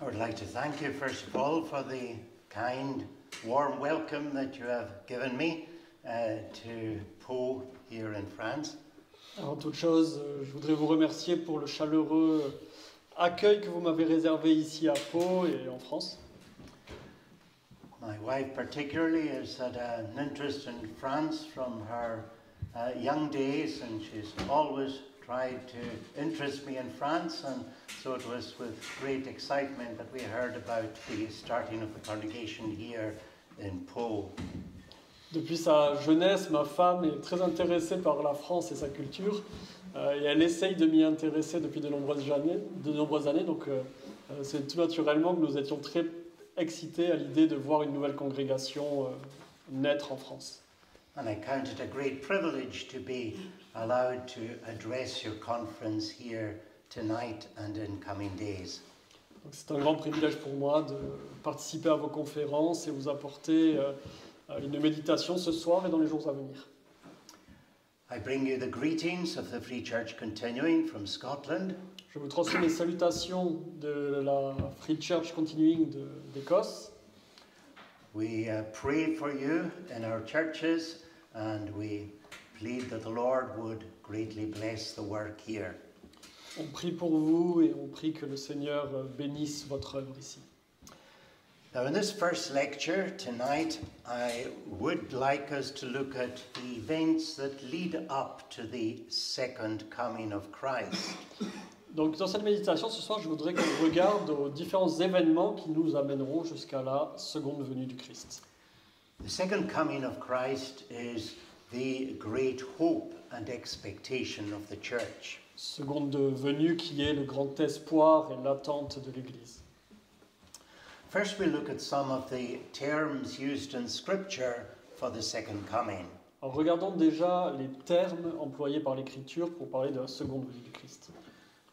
I would like to thank you first of all for the kind, warm welcome that you have given me to Pau here in France. Avant toute chose, je voudrais vous remercier pour le chaleureux accueil que vous m'avez réservé ici à Pau et en France. My wife particularly has had an interest in France from her young days, and she's always tried to interest me in France, and so it was with great excitement that we heard about the starting of the congregation here in Pau. Depuis sa jeunesse, ma femme est très intéressée par la France et sa culture, et elle essaye de m'y intéresser depuis de nombreuses années. Donc c'est tout naturellement que nous étions très excités à l'idée de voir une nouvelle congrégation naître en France. And I count it a great privilege to be allowed to address your conference here tonight and in coming days. Donc c'est un grand privilège pour moi de participer à vos conférences et vous apporter une méditation ce soir et dans les jours à venir. I bring you the greetings of the Free Church Continuing from Scotland. Je vous transmets les salutations de la Free Church Continuing d'Écosse. We pray for you in our churches, and we plead that the Lord would greatly bless the work here. On prie pour vous et on prie que le Seigneur bénisse votre œuvre ici. Now, in this first lecture tonight, I would like us to look at the events that lead up to the second coming of Christ. Donc, dans cette méditation ce soir, je voudrais qu'on regarde aux différents événements qui nous amèneront jusqu'à la seconde venue du Christ. The second coming of Christ is the great hope and expectation of the church. Seconde venue qui est le grand espoir et l'attente de l'Église. First, we'll look at some of the terms used in Scripture for the second coming. Alors, regardons déjà les termes employés par l'Écriture pour parler de la seconde venue du Christ.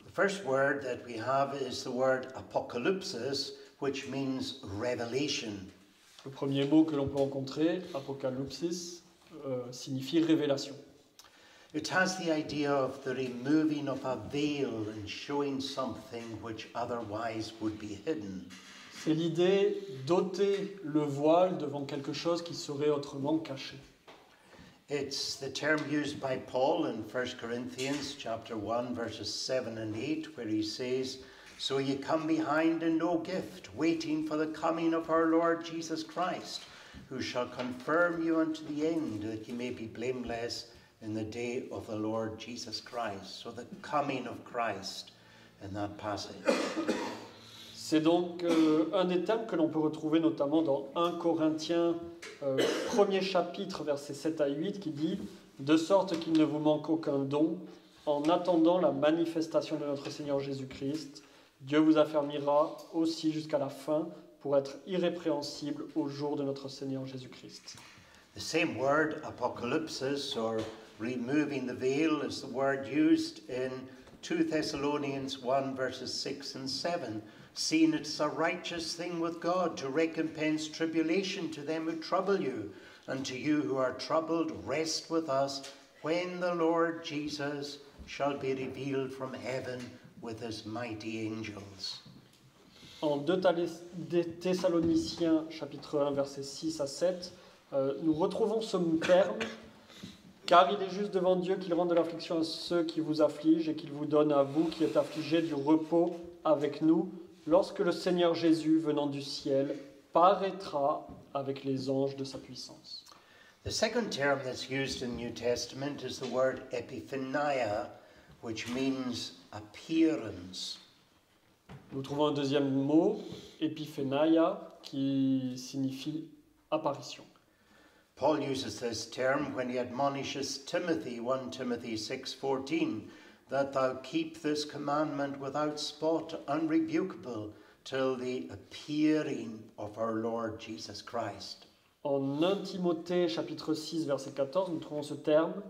The first word that we have is the word apocalypsis, which means revelation. Le premier mot que l'on peut rencontrer, apocalypsis, signifie révélation. It has the idea of the removing of a veil and showing something which otherwise would be hidden. C'est l'idée d'ôter le voile devant quelque chose qui serait autrement caché. It's the term used by Paul in 1 Corinthians chapter 1 verses 7 and 8, where he says, "So ye come behind in no gift, waiting for the coming of our Lord Jesus Christ, who shall confirm you unto the end, that ye may be blameless in the day of the Lord Jesus Christ." So the coming of Christ in that passage. C'est donc un des thèmes que l'on peut retrouver notamment dans 1 Corinthiens, premier chapitre, versets 7 à 8, qui dit « De sorte qu'il ne vous manque aucun don, en attendant la manifestation de notre Seigneur Jésus-Christ, Dieu vous affermira aussi jusqu'à la fin pour être irrépréhensible au jour de notre Seigneur Jésus-Christ. » The same word, apocalypsis, or removing the veil, is the word used in 2 Thessalonians 1 verses 6 and 7. Seeing it's a righteous thing with God to recompense tribulation to them who trouble you, and to you who are troubled, rest with us when the Lord Jesus shall be revealed from heaven with his mighty angels. En 2 Thessaloniciens, chapitre 1, versets 6 à 7, nous retrouvons ce terme « Car il est juste devant Dieu qu'il rende de l'affliction à ceux qui vous affligent et qu'il vous donne à vous qui êtes affligés du repos avec nous, lorsque le Seigneur Jésus, venant du ciel, paraîtra avec les anges de sa puissance. » The second term that's used in the New Testament is the word epiphania, which means appearance. Nous trouvons un deuxième mot, epiphénaia, qui signifie apparition. Paul uses this term when he admonishes Timothy, 1 Timothy 6:14, that thou keep this commandment without spot, unrebukable, till the appearing of our Lord Jesus Christ. En 1 Timothée, chapitre 6, verset 14, nous trouvons ce terme,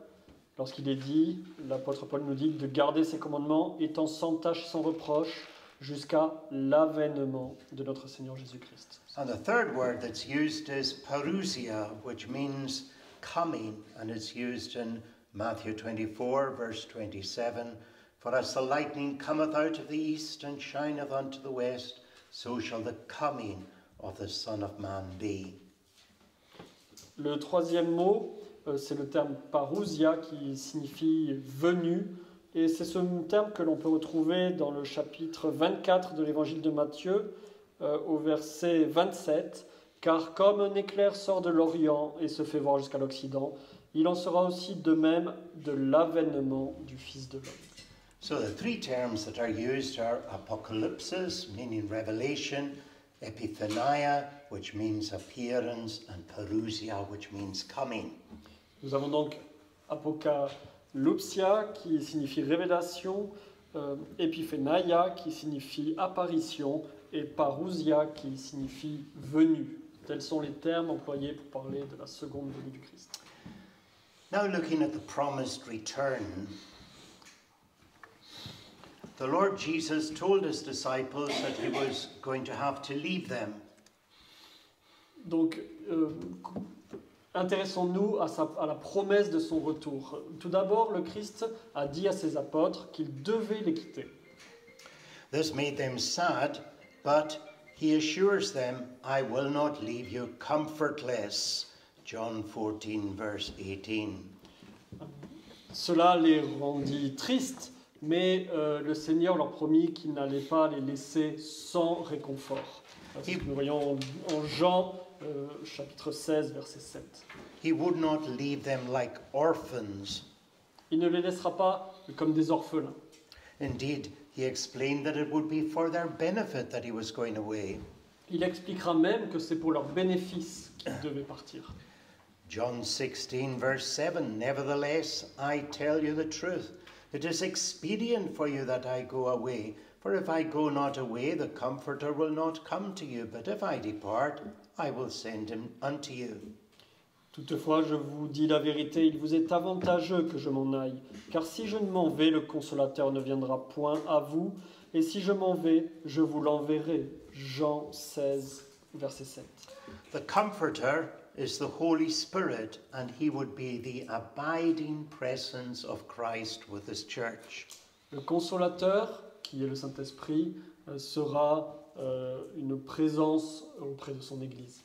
lorsqu'il est dit, l'apôtre Paul nous dit, de garder ses commandements, étant sans tache, sans reproche, jusqu'à l'avènement de notre Seigneur Jésus-Christ. And the third word that's used is parousia, which means coming, and it's used in Matthew 24, verse 27, "For as the lightning cometh out of the east and shineth unto the west, so shall the coming of the Son of Man be. Le troisième mot, c'est le terme parousia qui signifie venu. Et c'est ce terme que l'on peut retrouver dans le chapitre 24 de l'évangile de Matthieu, au verset 27. Car comme un éclair sort de l'Orient et se fait voir jusqu'à l'Occident, il en sera aussi de même de l'avènement du Fils de l'homme. So the three terms that are used are apocalypsis, meaning revelation, epiphania, which means appearance, and parousia, which means coming. Nous avons donc apocalypsia qui signifie révélation, epiphénaia qui signifie apparition et parousia qui signifie venue. Tels sont les termes employés pour parler de la seconde venue du Christ. Now looking at the promised return, the Lord Jesus told his disciples that he was going to have to leave them. Donc, intéressons-nous à la promesse de son retour. Tout d'abord, le Christ a dit à ses apôtres qu'il devait les quitter. This made them sad, but he assures them, I will not leave you comfortless. John 14, verse 18. Cela les rendit tristes, mais le Seigneur leur promit qu'il n'allait pas les laisser sans réconfort. C'est ce que nous voyons en Jean, chapitre 16, verset 7. He would not leave them like orphans. Il ne les laissera pas comme des orphelins. Indeed, he explained that it would be for their benefit that he was going away. Il expliquera même que c'est pour leur bénéfice qu'il devait partir. John 16, verse 7, Nevertheless, I tell you the truth. It is expedient for you that I go away. For if I go not away, the Comforter will not come to you. But if I depart, I will send him unto you. Toutefois, je vous dis la vérité, il vous est avantageux que je m'en aille. Car si je ne m'en vais, le Consolateur ne viendra point à vous. Et si je m'en vais, je vous l'enverrai. Jean 16, verset 7. The Comforter is the Holy Spirit, and he would be the abiding presence of Christ with his church. Le Consolateur, qui est le Saint-Esprit, sera une présence auprès de son Église.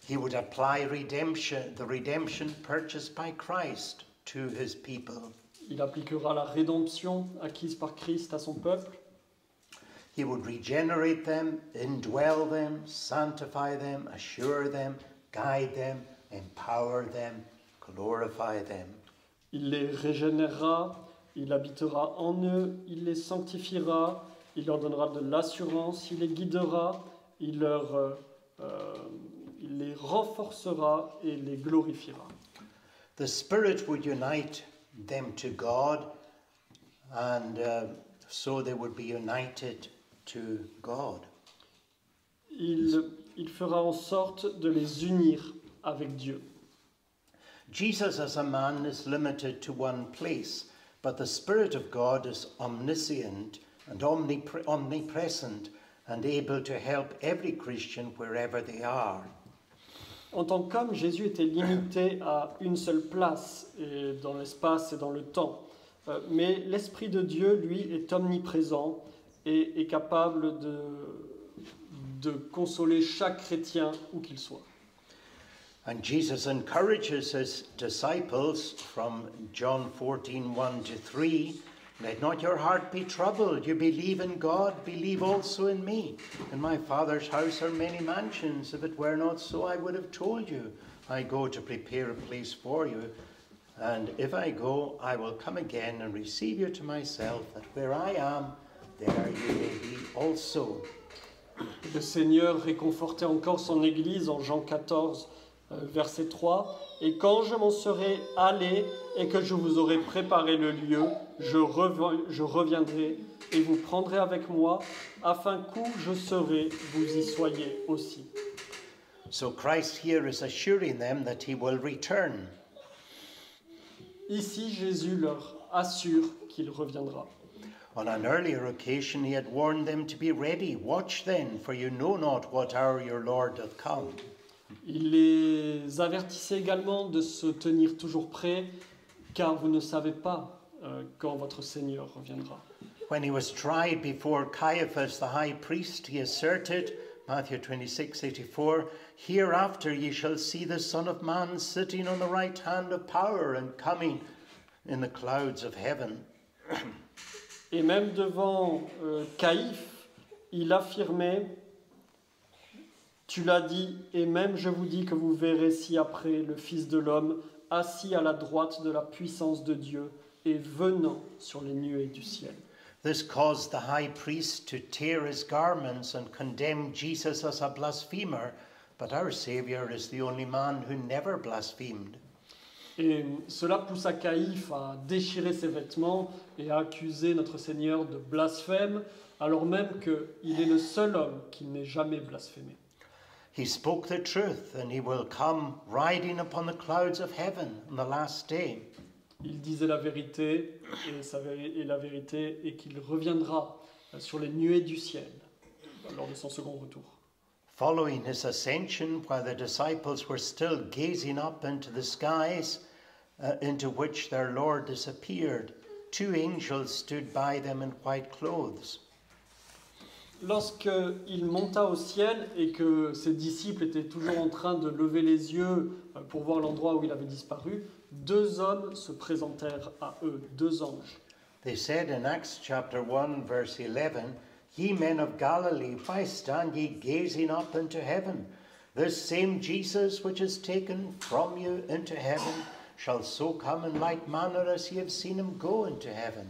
He would apply redemption, the redemption purchased by Christ, to his people. Il appliquera la rédemption acquise par Christ à son peuple. He would regenerate them, indwell them, sanctify them, assure them, guide them, empower them, glorify them. Il les régénérera, il habitera en eux, il les sanctifiera, il leur donnera de l'assurance, il les guidera, il les renforcera et les glorifiera. The Spirit would unite them to God, and so they would be united to God. Il fera en sorte de les unir avec Dieu. Jesus as a man is limited to one place, but the Spirit of God is omniscient and omnipresent and able to help every Christian wherever they are. En tant qu'homme, Jésus était limité à une seule place, dans l'espace et dans le temps. Mais l'Esprit de Dieu, lui, est omniprésent et est capable de consoler chaque chrétien où qu'il soit. And Jesus encourages his disciples from John 14:1-3, Let not your heart be troubled. You believe in God, believe also in me. In my Father's house are many mansions. If it were not so, I would have told you. I go to prepare a place for you. And if I go, I will come again and receive you to myself, that where I am, there you may be also. Le Seigneur réconfortait encore son Église en Jean 14, verset 3. Et quand je m'en serai allé et que je vous aurai préparé le lieu, je reviendrai et vous prendrez avec moi, afin qu'où je serai, vous y soyez aussi. So Christ here is assuring them that he will return. Ici, Jésus leur assure qu'il reviendra. On an earlier occasion he had warned them to be ready. Watch then, for you know not what hour your Lord doth come. Il les avertissait également de se tenir toujours prêts, car vous ne savez pas quand votre Seigneur reviendra. When he was tried before Caiaphas the high priest, he asserted, Matthew 26:84, "Hereafter ye shall see the Son of Man sitting on the right hand of power and coming in the clouds of heaven." Et même devant Caïphe, il affirmait, tu l'as dit, et même je vous dis que vous verrez ci-après le Fils de l'homme assis à la droite de la puissance de Dieu et venant sur les nuées du ciel. This caused the high priest to tear his garments and condemn Jesus as a blasphemer, but our Saviour is the only man who never blasphemed. Et cela poussa Caïphe à déchirer ses vêtements et à accuser notre Seigneur de blasphème, alors même qu'il est le seul homme qui n'ait jamais blasphémé. He spoke the truth, and he will come riding upon the clouds of heaven on the last day. Il disait la vérité, et la vérité est qu'il reviendra sur les nuées du ciel lors de son second retour. Following his ascension, while the disciples were still gazing up into the skies, into which their Lord disappeared, two angels stood by them in white clothes. Lorsqu'il monta au ciel et que ses disciples étaient toujours en train de lever les yeux pour voir l'endroit où il avait disparu, deux hommes se présentèrent à eux, deux anges. They said in Acts chapter 1, verse 11, "Ye men of Galilee, why stand ye gazing up into heaven? This same Jesus which is taken from you into heaven shall so come in like manner as ye have seen him go into heaven."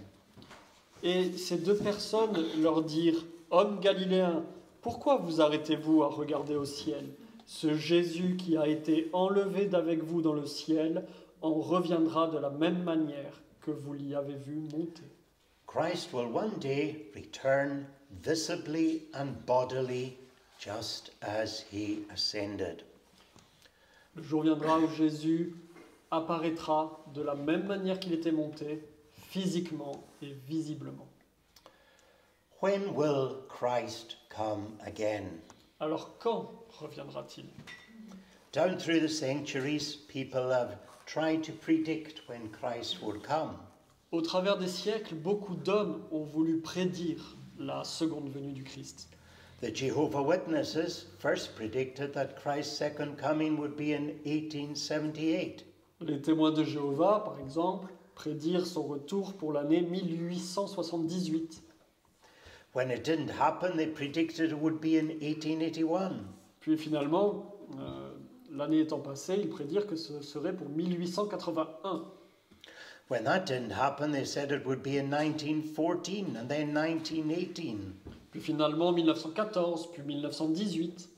Et ces deux personnes leur dirent, « Hommes galiléens, pourquoi vous arrêtez-vous à regarder au ciel? Ce Jésus qui a été enlevé d'avec vous dans le ciel en reviendra de la même manière que vous l'y avez vu monter. » Christ will one day return visibly and bodily, just as he ascended. Le jour viendra où Jésus apparaîtra de la même manière qu'il était monté, physiquement et visiblement. When will Christ come again? Alors quand reviendra-t-il? Down through the centuries, people have tried to predict when Christ would come. Au travers des siècles, beaucoup d'hommes ont voulu prédire la seconde venue du Christ. The Jehovah's Witnesses first predicted that Christ's second coming would be in 1878. Les témoins de Jéhovah, par exemple, prédirent son retour pour l'année 1878. When it didn't happen, they predicted it would be in 1881. Puis finalement, l'année étant passée, ils prédirent que ce serait pour 1881. When that didn't happen, they said it would be in 1914 and then 1918. Puis finalement, 1914, puis 1918.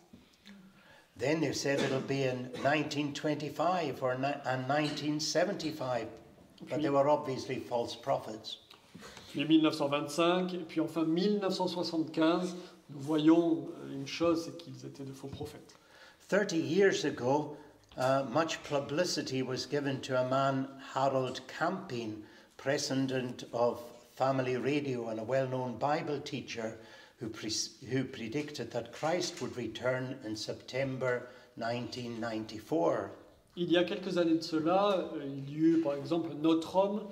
Then they said it'll be in 1925 and 1975, but they were obviously false prophets. Puis 1925, et puis enfin 1975, nous voyons une chose, c'est qu'ils étaient de faux prophètes. 30 years ago, much publicity was given to a man, Harold Camping, president of Family Radio and a well-known Bible teacher, who predicted that Christ would return in September 1994. Il y a quelques années de cela, il y eut par exemple un autre homme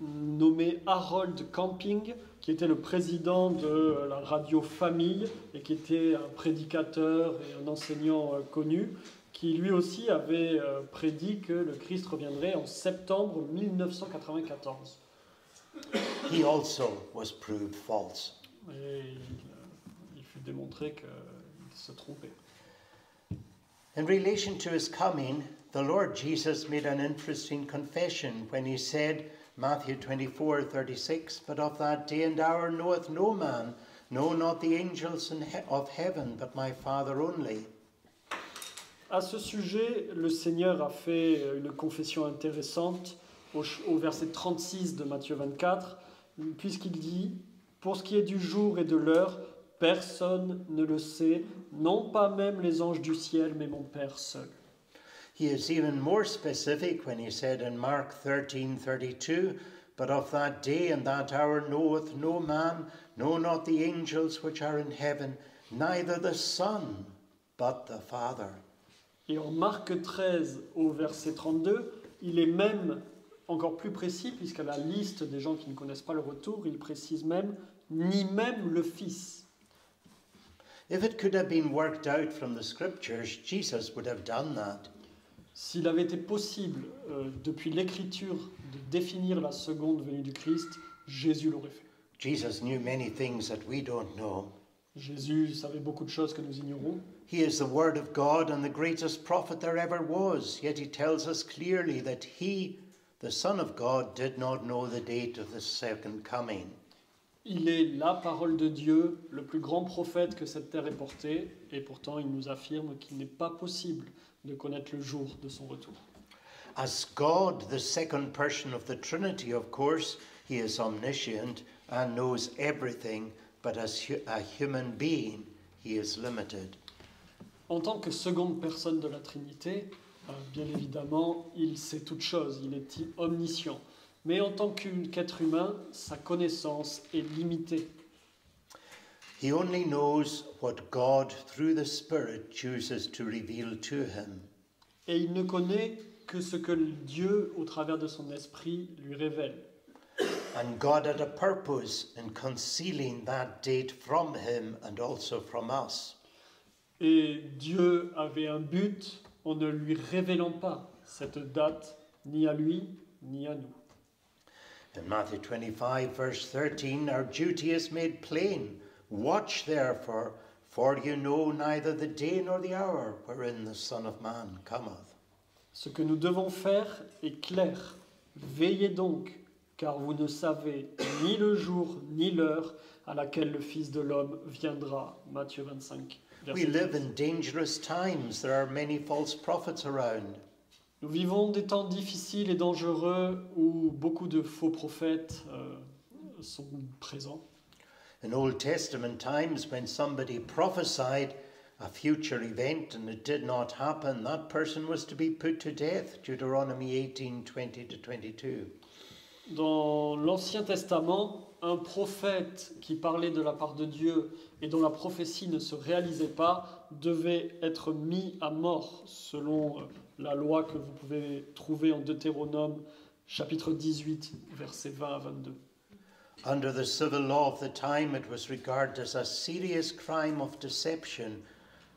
nommé Harold Camping, qui était le président de la radio Famille et qui était un prédicateur et un enseignant connu, qui lui aussi avait prédit que le Christ reviendrait en septembre 1994. He also was proved false. Et il fut démontré qu'il se trompait. In relation to his coming, the Lord Jesus made an interesting confession when he said, Matthew 24:36, "But of that day and hour knoweth no man, no, not the angels of heaven, but my Father only." À ce sujet, le Seigneur a fait une confession intéressante au verset 36 de Matthieu 24, puisqu'il dit « Pour ce qui est du jour et de l'heure, personne ne le sait, non pas même les anges du ciel, mais mon Père seul. » He is even more specific when he said in Mark 13:32, "But of that day and that hour knoweth no man, no, not the angels which are in heaven, neither the Son, but the Father." Et en Marc 13, au verset 32, il est même encore plus précis, puisqu'à la liste des gens qui ne connaissent pas le retour, il précise même « ni même le Fils ». If it could have been worked out from the scriptures, Jesus would have done that. S'il avait été possible, depuis l'Écriture, de définir la seconde venue du Christ, Jésus l'aurait fait. Jesus knew many things that we don't know. Jésus savait beaucoup de choses que nous ignorons. He is the Word of God and the greatest prophet there ever was, yet he tells us clearly that he, the Son of God, did not know the date of the second coming. Il est la parole de Dieu, le plus grand prophète que cette terre ait porté, et pourtant il nous affirme qu'il n'est pas possible de connaître le jour de son retour. As God, the second person of the Trinity, of course, he is omniscient and knows everything, but as a human being, he is limited. En tant que seconde personne de la Trinité, bien évidemment, il sait toutes choses, il est omniscient. Mais en tant qu'être humain, sa connaissance est limitée. He only knows what God, through the Spirit, chooses to reveal to him. Et il ne connaît que ce que Dieu, au travers de son esprit, lui révèle. And God had a purpose in concealing that date from him and also from us. Et Dieu avait un but en ne lui révélant pas cette date, ni à lui, ni à nous. In Matthew 25, verse 13, our duty is made plain. Watch therefore, for you know neither the day nor the hour wherein the Son of Man cometh. Ce que nous devons faire est clair. Veillez donc, car vous ne savez ni le jour ni l'heure à laquelle le Fils de l'homme viendra. Matthieu 25. We live in dangerous times. There are many false prophets around. Nous vivons des temps difficiles et dangereux où beaucoup de faux prophètes sont présents. In Old Testament times, when somebody prophesied a future event and it did not happen, that person was to be put to death. Deuteronomy 18:20-22. Dans l'Ancien Testament, un prophète qui parlait de la part de Dieu et dont la prophétie ne se réalisait pas devait être mis à mort selon la loi que vous pouvez trouver en Deutéronome chapitre 18, versets 20 à 22. Under the civil law of the time, it was regarded as a serious crime of deception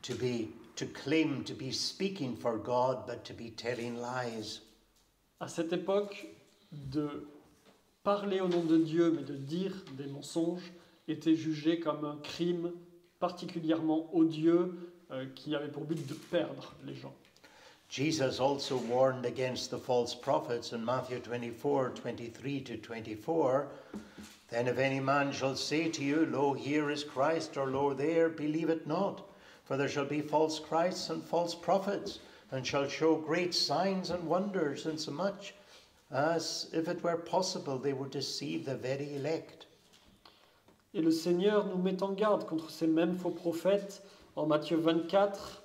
to claim to be speaking for God, but to be telling lies. À cette époque, de parler au nom de Dieu, mais de dire des mensonges, était jugé comme un crime particulièrement odieux qui avait pour but de perdre les gens. Jesus also warned against the false prophets in Matthew 24:23-24. Then if any man shall say to you, Lo, here is Christ, or Lo, there, believe it not. For there shall be false Christs and false prophets, and shall show great signs and wonders, insomuch as if it were possible they would deceive the very elect. Et le Seigneur nous met en garde contre ces mêmes faux prophètes en Matthieu 24.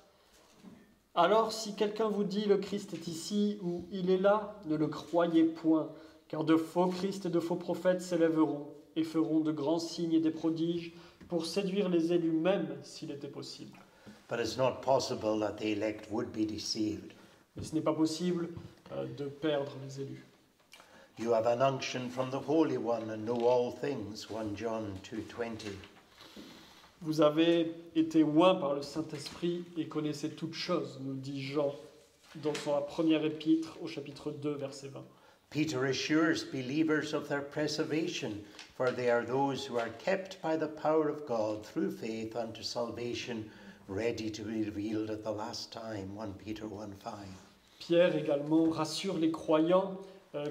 Alors, si quelqu'un vous dit le Christ est ici ou il est là, ne le croyez point, car de faux Christ et de faux prophètes s'élèveront et feront de grands signes et des prodiges pour séduire les élus même s'il était possible. But it's not possible that the elect would be deceived. Mais ce n'est pas possible de perdre les élus. You have an unction from the Holy One and know all things, 1 John 2:20. Vous avez été oints par le Saint-Esprit et connaissez toutes choses, nous dit Jean dans sa première épître au chapitre 2, verset 20. Peter assures believers of their preservation, for they are those who are kept by the power of God through faith unto salvation, ready to be revealed at the last time, 1 Peter 1:5. Pierre également rassure les croyants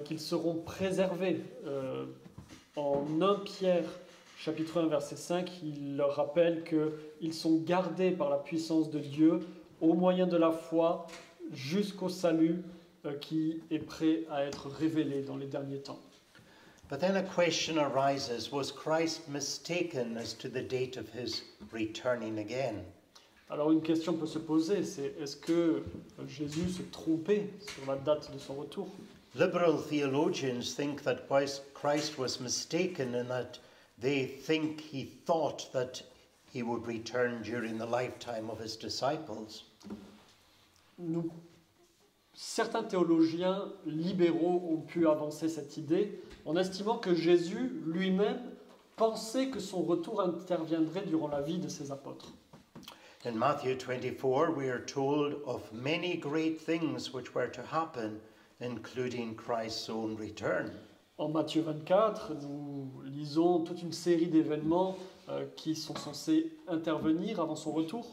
qu'ils seront préservés. En 1 Pierre, chapitre 1, verset 5, il leur rappelle qu'ils sont gardés par la puissance de Dieu au moyen de la foi jusqu'au salut qui est prêt à être révélé dans les derniers temps. But then a question arises, was Christ mistaken as to the date of his returning again? Alors une question peut se poser, c'est est-ce que Jésus se trompait sur la date de son retour ? Liberal theologians think that Christ was mistaken in that he thought that he would return during the lifetime of his disciples. Nous certains théologiens libéraux ont pu avancer cette idée en estimant que Jésus lui-même pensait que son retour interviendrait durant la vie de ses apôtres. In Matthew 24, we are told of many great things which were to happen, including Christ's own return. En Matthieu 24, nous lisons toute une série d'événements qui sont censés intervenir avant son retour.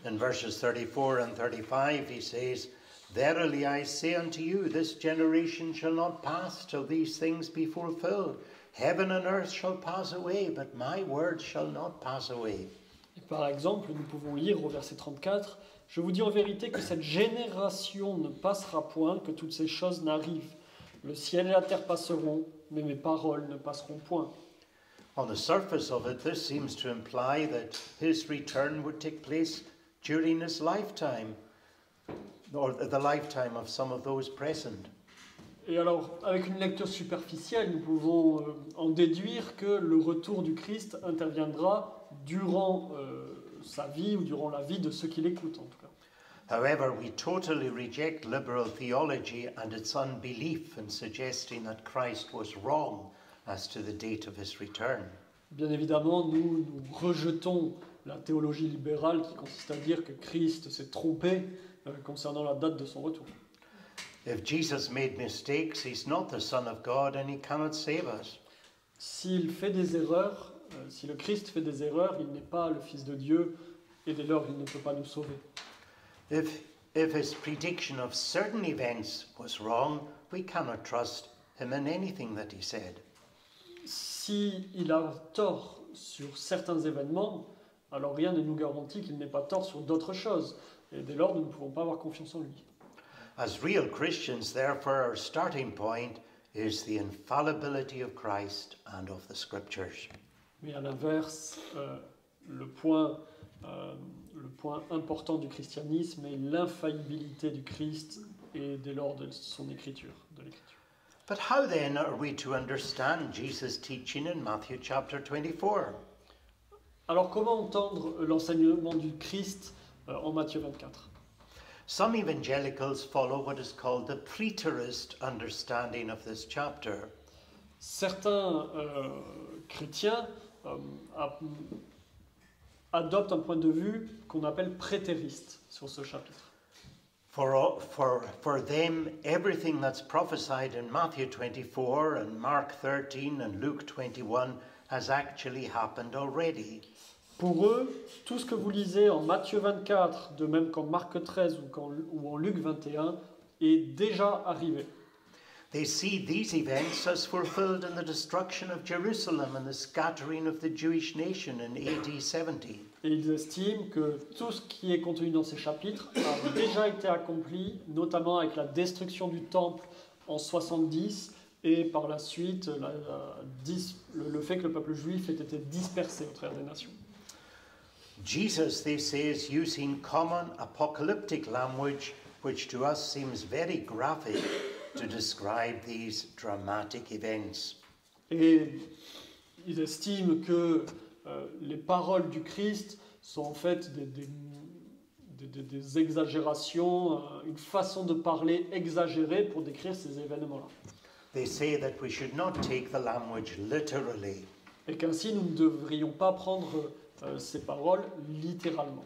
In verses 34 and 35, he says, Verily I say unto you, this generation shall not pass till these things be fulfilled. Heaven and earth shall pass away, but my word shall not pass away. Et par exemple, nous pouvons lire au verset 34, « Je vous dis en vérité que cette génération ne passera point, que toutes ces choses n'arrivent. Le ciel et la terre passeront, mais mes paroles ne passeront point. » On the surface of it, this seems to imply that his return would take place during his lifetime, or the lifetime of some of those present. Et alors, avec une lecture superficielle, nous pouvons en déduire que le retour du Christ interviendra durant sa vie ou durant la vie de ceux qui l'écoutent en tout cas. However, we totally reject liberal theology and its unbelief in suggesting that Christ was wrong as to the date of his return. Bien évidemment, nous rejetons la théologie libérale qui consiste à dire que Christ s'est trompé concernant la date de son retour. If Jesus made mistakes, he's not the Son of God and he cannot save us. S'il fait des erreurs, si le Christ fait des erreurs, il n'est pas le Fils de Dieu et dès lors il ne peut pas nous sauver. If his prediction of certain events was wrong, we cannot trust him in anything that he said. Si il a tort sur certains événements, alors rien ne nous garantit qu'il n'ait pas tort sur d'autres choses. Et dès lors, nous ne pouvons pas avoir confiance en lui. As real Christians, therefore, our starting point is the infallibility of Christ and of the Scriptures. Mais à l'inverse, le point important du christianisme est l'infaillibilité du Christ et dès lors de son écriture, de l'écriture. But how then are we to understand Jesus' teaching in Matthew chapter 24? Alors comment entendre l'enseignement du Christ en Matthieu 24? Some evangelicals follow what is called the preterist understanding of this chapter. Certains chrétiens adoptent un point de vue qu'on appelle prétériste sur ce chapitre. For them, everything that's prophesied in Matthew 24 and Mark 13 and Luke 21 has actually happened already. Pour eux, tout ce que vous lisez en Matthieu 24, de même qu'en Marc 13 ou en Luc 21, est déjà arrivé. They see these events as fulfilled in the destruction of Jerusalem and the scattering of the Jewish nation in AD 70. Et ils estiment que tout ce qui est contenu dans ces chapitres a déjà été accompli, notamment avec la destruction du temple en 70 et par la suite le fait que le peuple juif ait été dispersé au travers des nations. Jesus, they say, is using common apocalyptic language, which to us seems very graphic, to describe these dramatic events. Et ils estiment que les paroles du Christ sont en fait des exagérations, une façon de parler exagérée pour décrire ces événements-là. They say that we should not take the language literally. Et qu'ainsi nous ne devrions pas prendre ces paroles littéralement.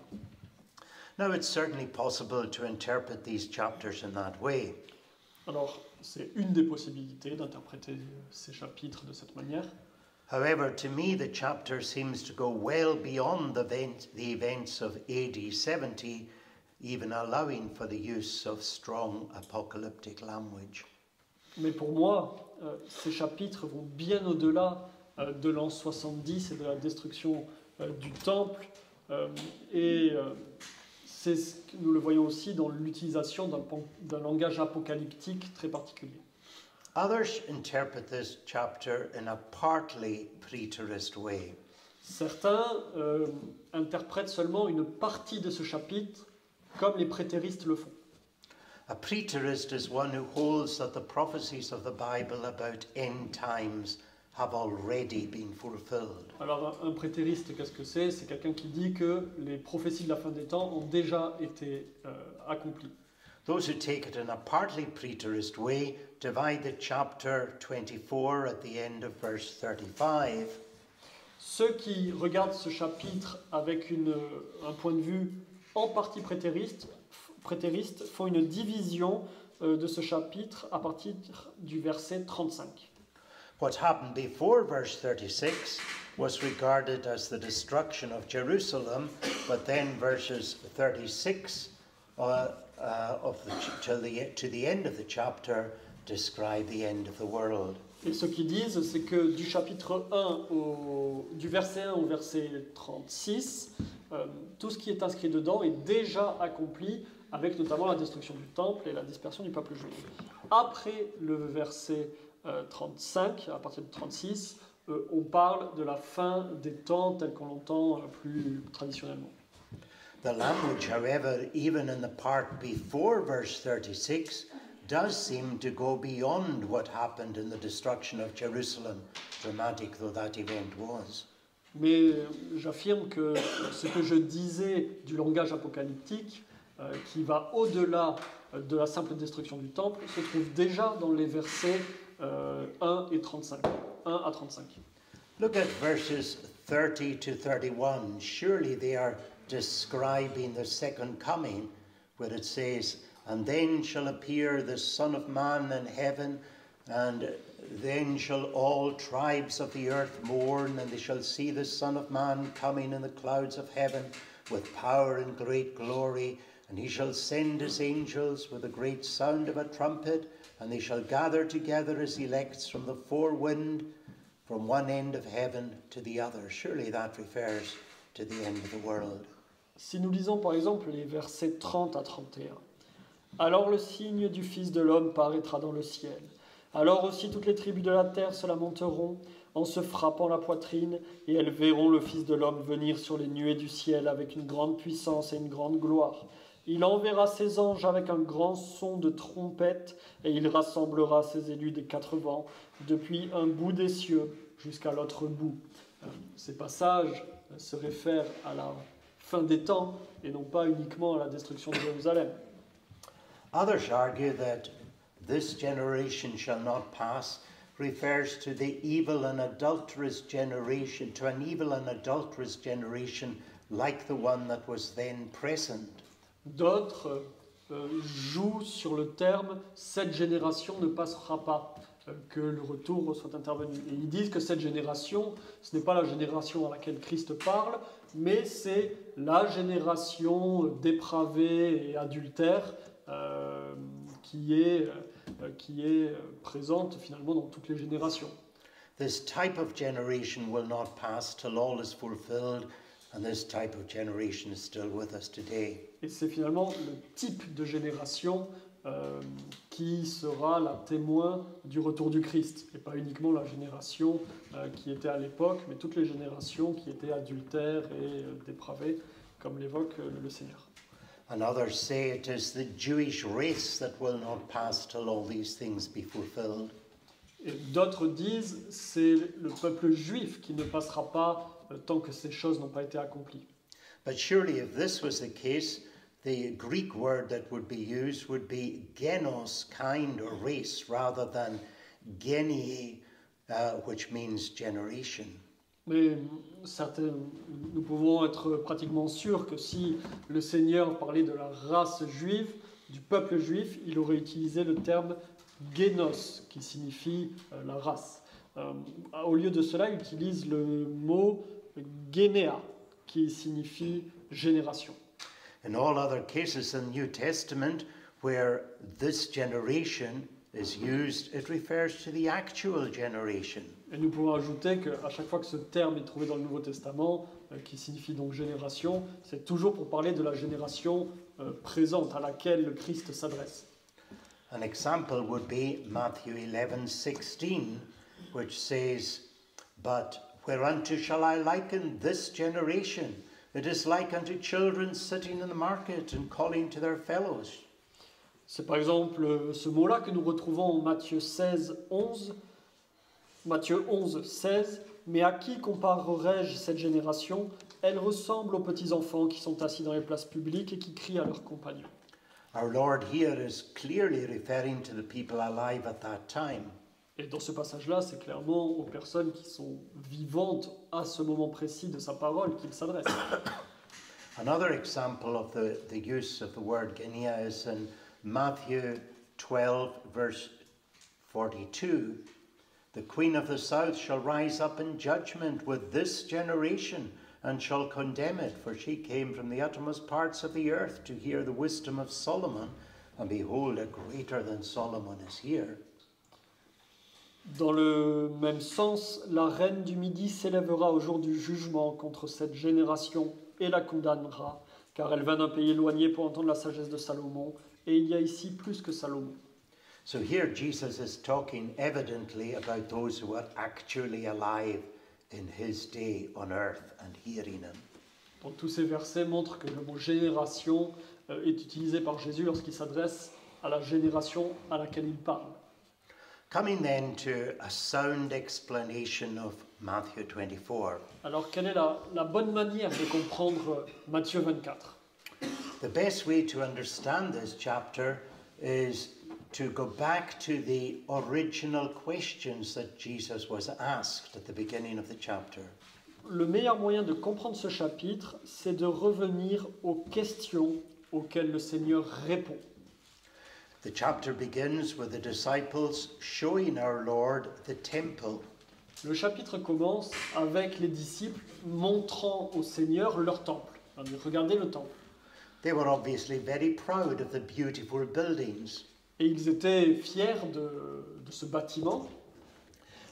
Now, it's certainly possible to interpret these chapters in that way. Alors, c'est une des possibilités d'interpréter ces chapitres de cette manière. However, to me, the chapter seems to go well beyond the events of AD 70, even allowing for the use of strong apocalyptic language. Mais pour moi, ces chapitres vont bien au-delà de l'an 70 et de la destruction du temple. Nous le voyons aussi dans l'utilisation d'un langage apocalyptique très particulier. Others interpret this chapter in a partly preterist way. Certains interprètent seulement une partie de ce chapitre comme les prétéristes le font. A preterist is one who holds that the prophecies of the Bible about end times have already been fulfilled. Alors un prétériste, qu'est-ce que c'est? C'est quelqu'un qui dit que les prophéties de la fin des temps ont déjà été accomplies. Those who take it in a partly preterist way divide the chapter 24 at the end of verse 35. Ceux qui regardent ce chapitre avec un point de vue en partie prétériste font une division de ce chapitre à partir du verset 35. What happened before verse 36 was regarded as the destruction of Jerusalem, but then verses 36 to the end of the chapter describe the end of the world. Et ce qu'ils disent, c'est que du chapitre 1 du verset 1 au verset 36, tout ce qui est inscrit dedans est déjà accompli, avec notamment la destruction du temple et la dispersion du peuple juif. Après le verset 35, à partir de 36, on parle de la fin des temps tels qu'on l'entend plus traditionnellement. The language, however, even in the part before verse 36, does seem to go beyond what happened in the destruction of Jerusalem, dramatic though that event was. Mais j'affirme que ce que je disais du langage apocalyptique, qui va au-delà de la simple destruction du temple, se trouve déjà dans les versets 1 à 35. Look at verses 30 to 31. Surely they are describing the second coming, where it says, "And then shall appear the Son of Man in heaven, and then shall all tribes of the earth mourn, and they shall see the Son of Man coming in the clouds of heaven with power and great glory. And he shall send his angels with a great sound of a trumpet, and they shall gather together his elects from the four winds, from one end of heaven to the other." Surely that refers to the end of the world. Si nous lisons par exemple les versets 30 à 31, « Alors le signe du Fils de l'homme paraîtra dans le ciel. Alors aussi toutes les tribus de la terre se lamenteront en se frappant la poitrine, et elles verront le Fils de l'homme venir sur les nuées du ciel avec une grande puissance et une grande gloire. Il enverra ses anges avec un grand son de trompette, et il rassemblera ses élus des quatre vents, depuis un bout des cieux jusqu'à l'autre bout. » Ces passages se réfèrent à la fin des temps, et non pas uniquement à la destruction de Jérusalem. Others argue that this generation shall not pass refers to the evil and adulterous generation, to an evil and adulterous generation like the one that was then present. D'autres jouent sur le terme « cette génération ne passera pas », que le retour soit intervenu. Et ils disent que cette génération, ce n'est pas la génération à laquelle Christ parle, mais c'est la génération dépravée et adultère qui est présente finalement dans toutes les générations. This type of generation will not pass till all is fulfilled, and this type of generation is still with us today. Et c'est finalement le type de génération qui sera la témoin du retour du Christ, et pas uniquement la génération qui était à l'époque, mais toutes les générations qui étaient adultères et dépravées, comme l'évoque le Seigneur. And others say it is the Jewish race that will not pass till all these things be fulfilled. Et d'autres disent c'est le peuple juif qui ne passera pas tant que ces choses n'ont pas été accomplies. But surely if this was the case, the Greek word that would be used would be genos, kind or race, rather than genie, which means generation. Mais nous pouvons être pratiquement sûrs que si le Seigneur parlait de la race juive, du peuple juif, il aurait utilisé le terme génos, qui signifie la race. Au lieu de cela, il utilise le mot généa, qui signifie génération. In all other cases in the New Testament where this generation is used, it refers to the actual generation. Et nous pouvons ajouter qu'à chaque fois que ce terme est trouvé dans le Nouveau Testament, qui signifie donc génération, c'est toujours pour parler de la génération présente à laquelle le Christ s'adresse. An example would be Matthew 11:16, which says, "But whereunto shall I liken this generation? It is like unto children sitting in the market and calling to their fellows." C'est par exemple ce mot-là que nous retrouvons en Matthieu 11, 16. « Mais à qui comparerai-je cette génération ? Elle ressemble aux petits enfants qui sont assis dans les places publiques et qui crient à leurs compagnons. » Our Lord here is clearly referring to the people alive at that time. Et dans ce passage-là, c'est clairement aux personnes qui sont vivantes à ce moment précis de sa parole qu'il s'adresse. Another example of the use of the word genia is in Matthew 12, verse 42. The Queen of the South shall rise up in judgment with this generation and shall condemn it, for she came from the uttermost parts of the earth to hear the wisdom of Solomon, and behold, a greater than Solomon is here. Dans le même sens, la reine du Midi s'élèvera au jour du jugement contre cette génération et la condamnera, car elle vint d'un pays éloigné pour entendre la sagesse de Salomon, et il y a ici plus que Salomon. So here Jesus is talking evidently about those who are actually alive in his day on earth and hearing him. Donc tous ces versets montrent que le mot génération est utilisé par Jésus lorsqu'il s'adresse à la génération à laquelle il parle. Coming then to a sound explanation of Matthew 24. Alors quelle est la bonne manière de comprendre Matthieu 24 ? The best way to understand this chapter is to go back to the original questions that Jesus was asked at the beginning of the chapter. Le meilleur moyen de comprendre ce chapitre, c'est de revenir aux questions auxquelles le Seigneur répond. The chapter begins with the disciples showing our Lord the temple. Le chapitre commence avec les disciples montrant au Seigneur leur temple. Regardez le temple. They were obviously very proud of the beautiful buildings. Et ils étaient fiers de ce bâtiment.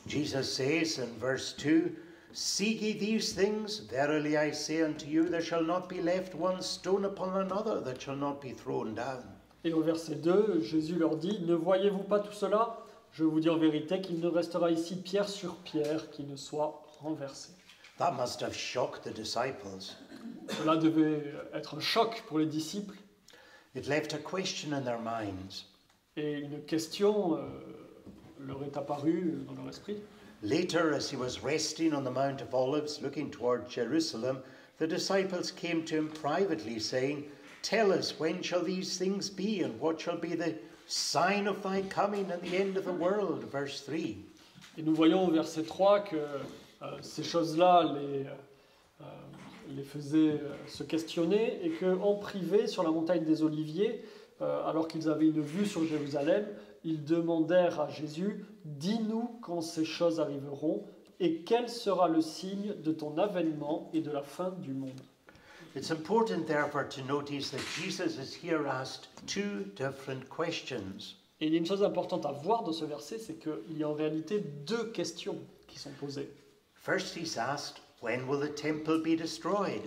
Jesus says in verse 2, "See ye these things? Verily I say unto you, there shall not be left one stone upon another that shall not be thrown down." Et au verset 2, Jésus leur dit, « Ne voyez-vous pas tout cela ? Je vous dis en vérité qu'il ne restera ici pierre sur pierre qui ne soit renversée. » That must have shocked the disciples. Cela devait être un choc pour les disciples. It left a question in their minds. Et une question leur est apparue dans leur esprit. Later, as he was resting on the Mount of Olives, looking toward Jerusalem, the disciples came to him privately, saying, "Tell us, when shall these things be, and what shall be the sign of thy coming and the end of the world?" Verse 3. Et nous voyons au verset 3 que ces choses-là les faisaient se questionner et qu'en privé, sur la montagne des Oliviers, alors qu'ils avaient une vue sur Jérusalem, ils demandèrent à Jésus, « Dis-nous quand ces choses arriveront et quel sera le signe de ton avènement et de la fin du monde ?» It's important, therefore, to notice that Jesus is here asked two different questions. Et il y a une chose importante à voir dans ce verset, c'est qu'il y a en réalité deux questions qui sont posées. First, he's asked, "When will the temple be destroyed?"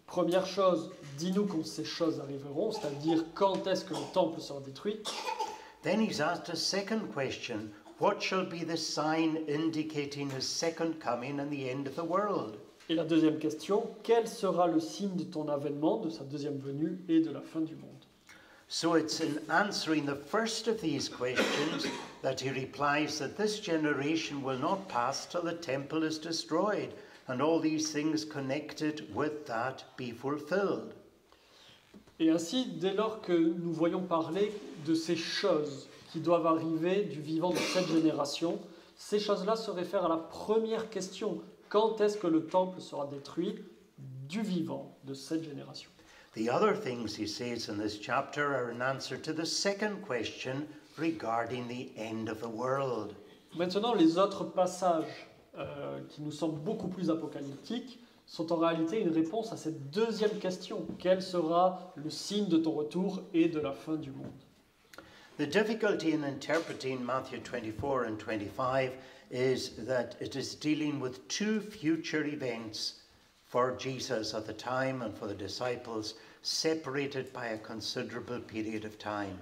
Première chose, dis-nous quand ces choses arriveront, c'est-à-dire quand est-ce que le temple sera détruit. Then he's asked a second question, "What shall be the sign indicating his second coming and the end of the world?" Et la deuxième question, quel sera le signe de ton avènement, de sa deuxième venue et de la fin du monde? So it's in answering the first of these questions that he replies that this generation will not pass till the temple is destroyed, and all these things connected with that be fulfilled. Et ainsi, dès lors que nous voyons parler de ces choses qui doivent arriver du vivant de cette génération, ces choses-là se réfèrent à la première question. Quand est-ce que le temple sera détruit du vivant de cette génération? The other things he says in this chapter are an answer to the second question regarding the end of the world. Maintenant, les autres passages qui nous semblent beaucoup plus apocalyptiques sont en réalité une réponse à cette deuxième question. Quel sera le signe de ton retour et de la fin du monde? The difficulty in interpreting Matthew 24 and 25 is that it is dealing with two future events for Jesus at the time and for the disciples, separated by a considerable period of time.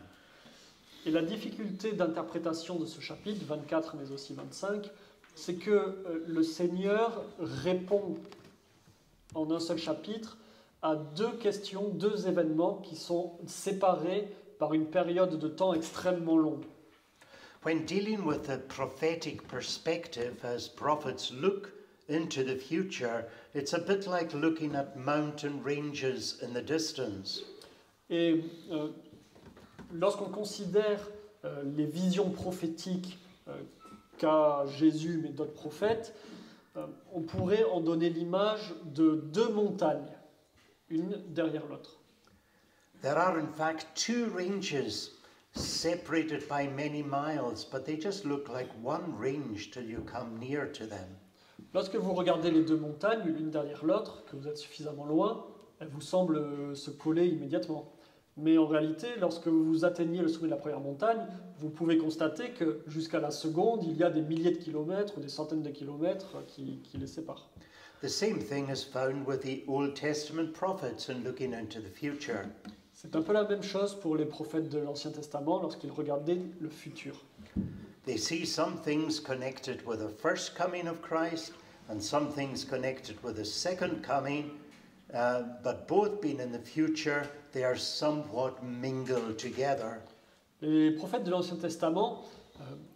Et la difficulté d'interprétation de ce chapitre 24 mais aussi 25, c'est que le Seigneur répond en un seul chapitre à deux questions, deux événements qui sont séparés par une période de temps extrêmement longue. When dealing with the prophetic perspective, as prophets look into the future, it's a bit like looking at mountain ranges in the distance. Et lorsqu'on considère les visions prophétiques qu'a Jésus, mais d'autres prophètes, on pourrait en donner l'image de deux montagnes, une derrière l'autre. There are in fact two ranges separated by many miles, but they just look like one range till you come near to them. Lorsque vous regardez les deux montagnes, l'une derrière l'autre, que vous êtes suffisamment loin, elles vous semblent se coller immédiatement. Mais en réalité, lorsque vous atteignez le sommet de la première montagne, vous pouvez constater que jusqu'à la seconde, il y a des milliers de kilomètres ou des centaines de kilomètres qui les séparent. The same thing is found with the Old Testament prophets in looking into the future. C'est un peu la même chose pour les prophètes de l'Ancien Testament lorsqu'ils regardaient le futur. They see some things connected with the first coming of Christ and some things connected with the second coming, but both being in the future, they are somewhat mingled together. Les prophètes de l'Ancien Testament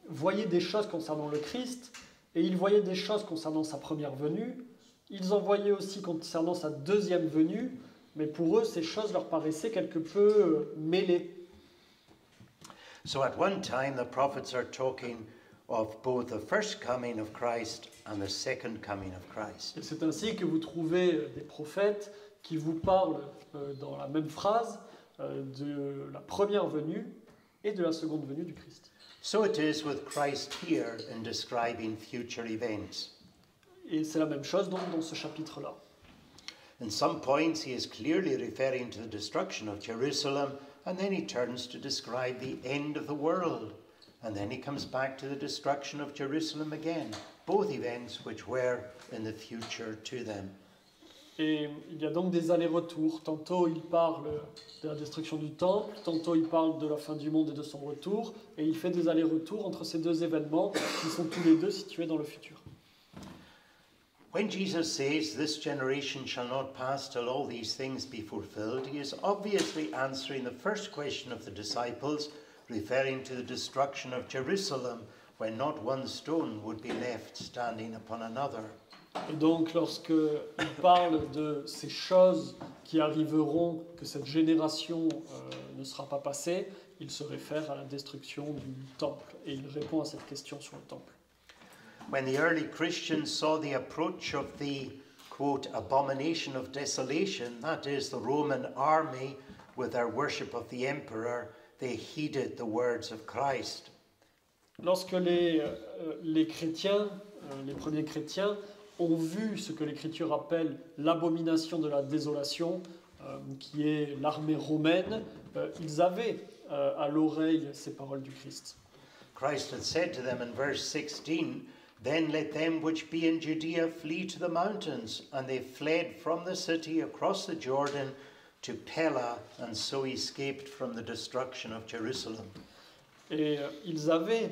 voyaient des choses concernant le Christ et ils voyaient des choses concernant sa première venue. Ils en voyaient aussi concernant sa deuxième venue, mais pour eux, ces choses leur paraissaient quelque peu mêlées. So at one time, the prophets are talking of both the first coming of Christ and the second coming of Christ. Et c'est ainsi que vous trouvez des prophètes qui vous parlent dans la même phrase de la première venue et de la seconde venue du Christ. So it is with Christ here in describing future events. Et c'est la même chose donc dans ce chapitre-là. In some points, he is clearly referring to the destruction of Jerusalem, and then he turns to describe the end of the world. And then he comes back to the destruction of Jerusalem again, both events which were in the future to them. Et il y a donc des allers-retours. Tantôt il parle de la destruction du temple, tantôt il parle de la fin du monde et de son retour, et il fait des allers-retours entre ces deux événements qui sont tous les deux situés dans le futur. When Jesus says, "This generation shall not pass till all these things be fulfilled," he is obviously answering the first question of the disciples, referring to the destruction of Jerusalem, when not one stone would be left standing upon another. Et donc lorsqu'il parle de ces choses qui arriveront, que cette génération ne sera pas passée, il se réfère à la destruction du temple, et il répond à cette question sur le temple. When the early Christians saw the approach of the, quote, abomination of desolation, that is, the Roman army with their worship of the emperor, they heeded the words of Christ. Lorsque les chrétiens, les premiers chrétiens, ont vu ce que l'Écriture appelle l'abomination de la désolation, qui est l'armée romaine, ils avaient à l'oreille ces paroles du Christ. Christ had said to them in verse 16, "Then let them which be in Judea flee to the mountains. And they fled from the city across the Jordan to Pella, and so escaped from the destruction of Jerusalem." Et ils avaient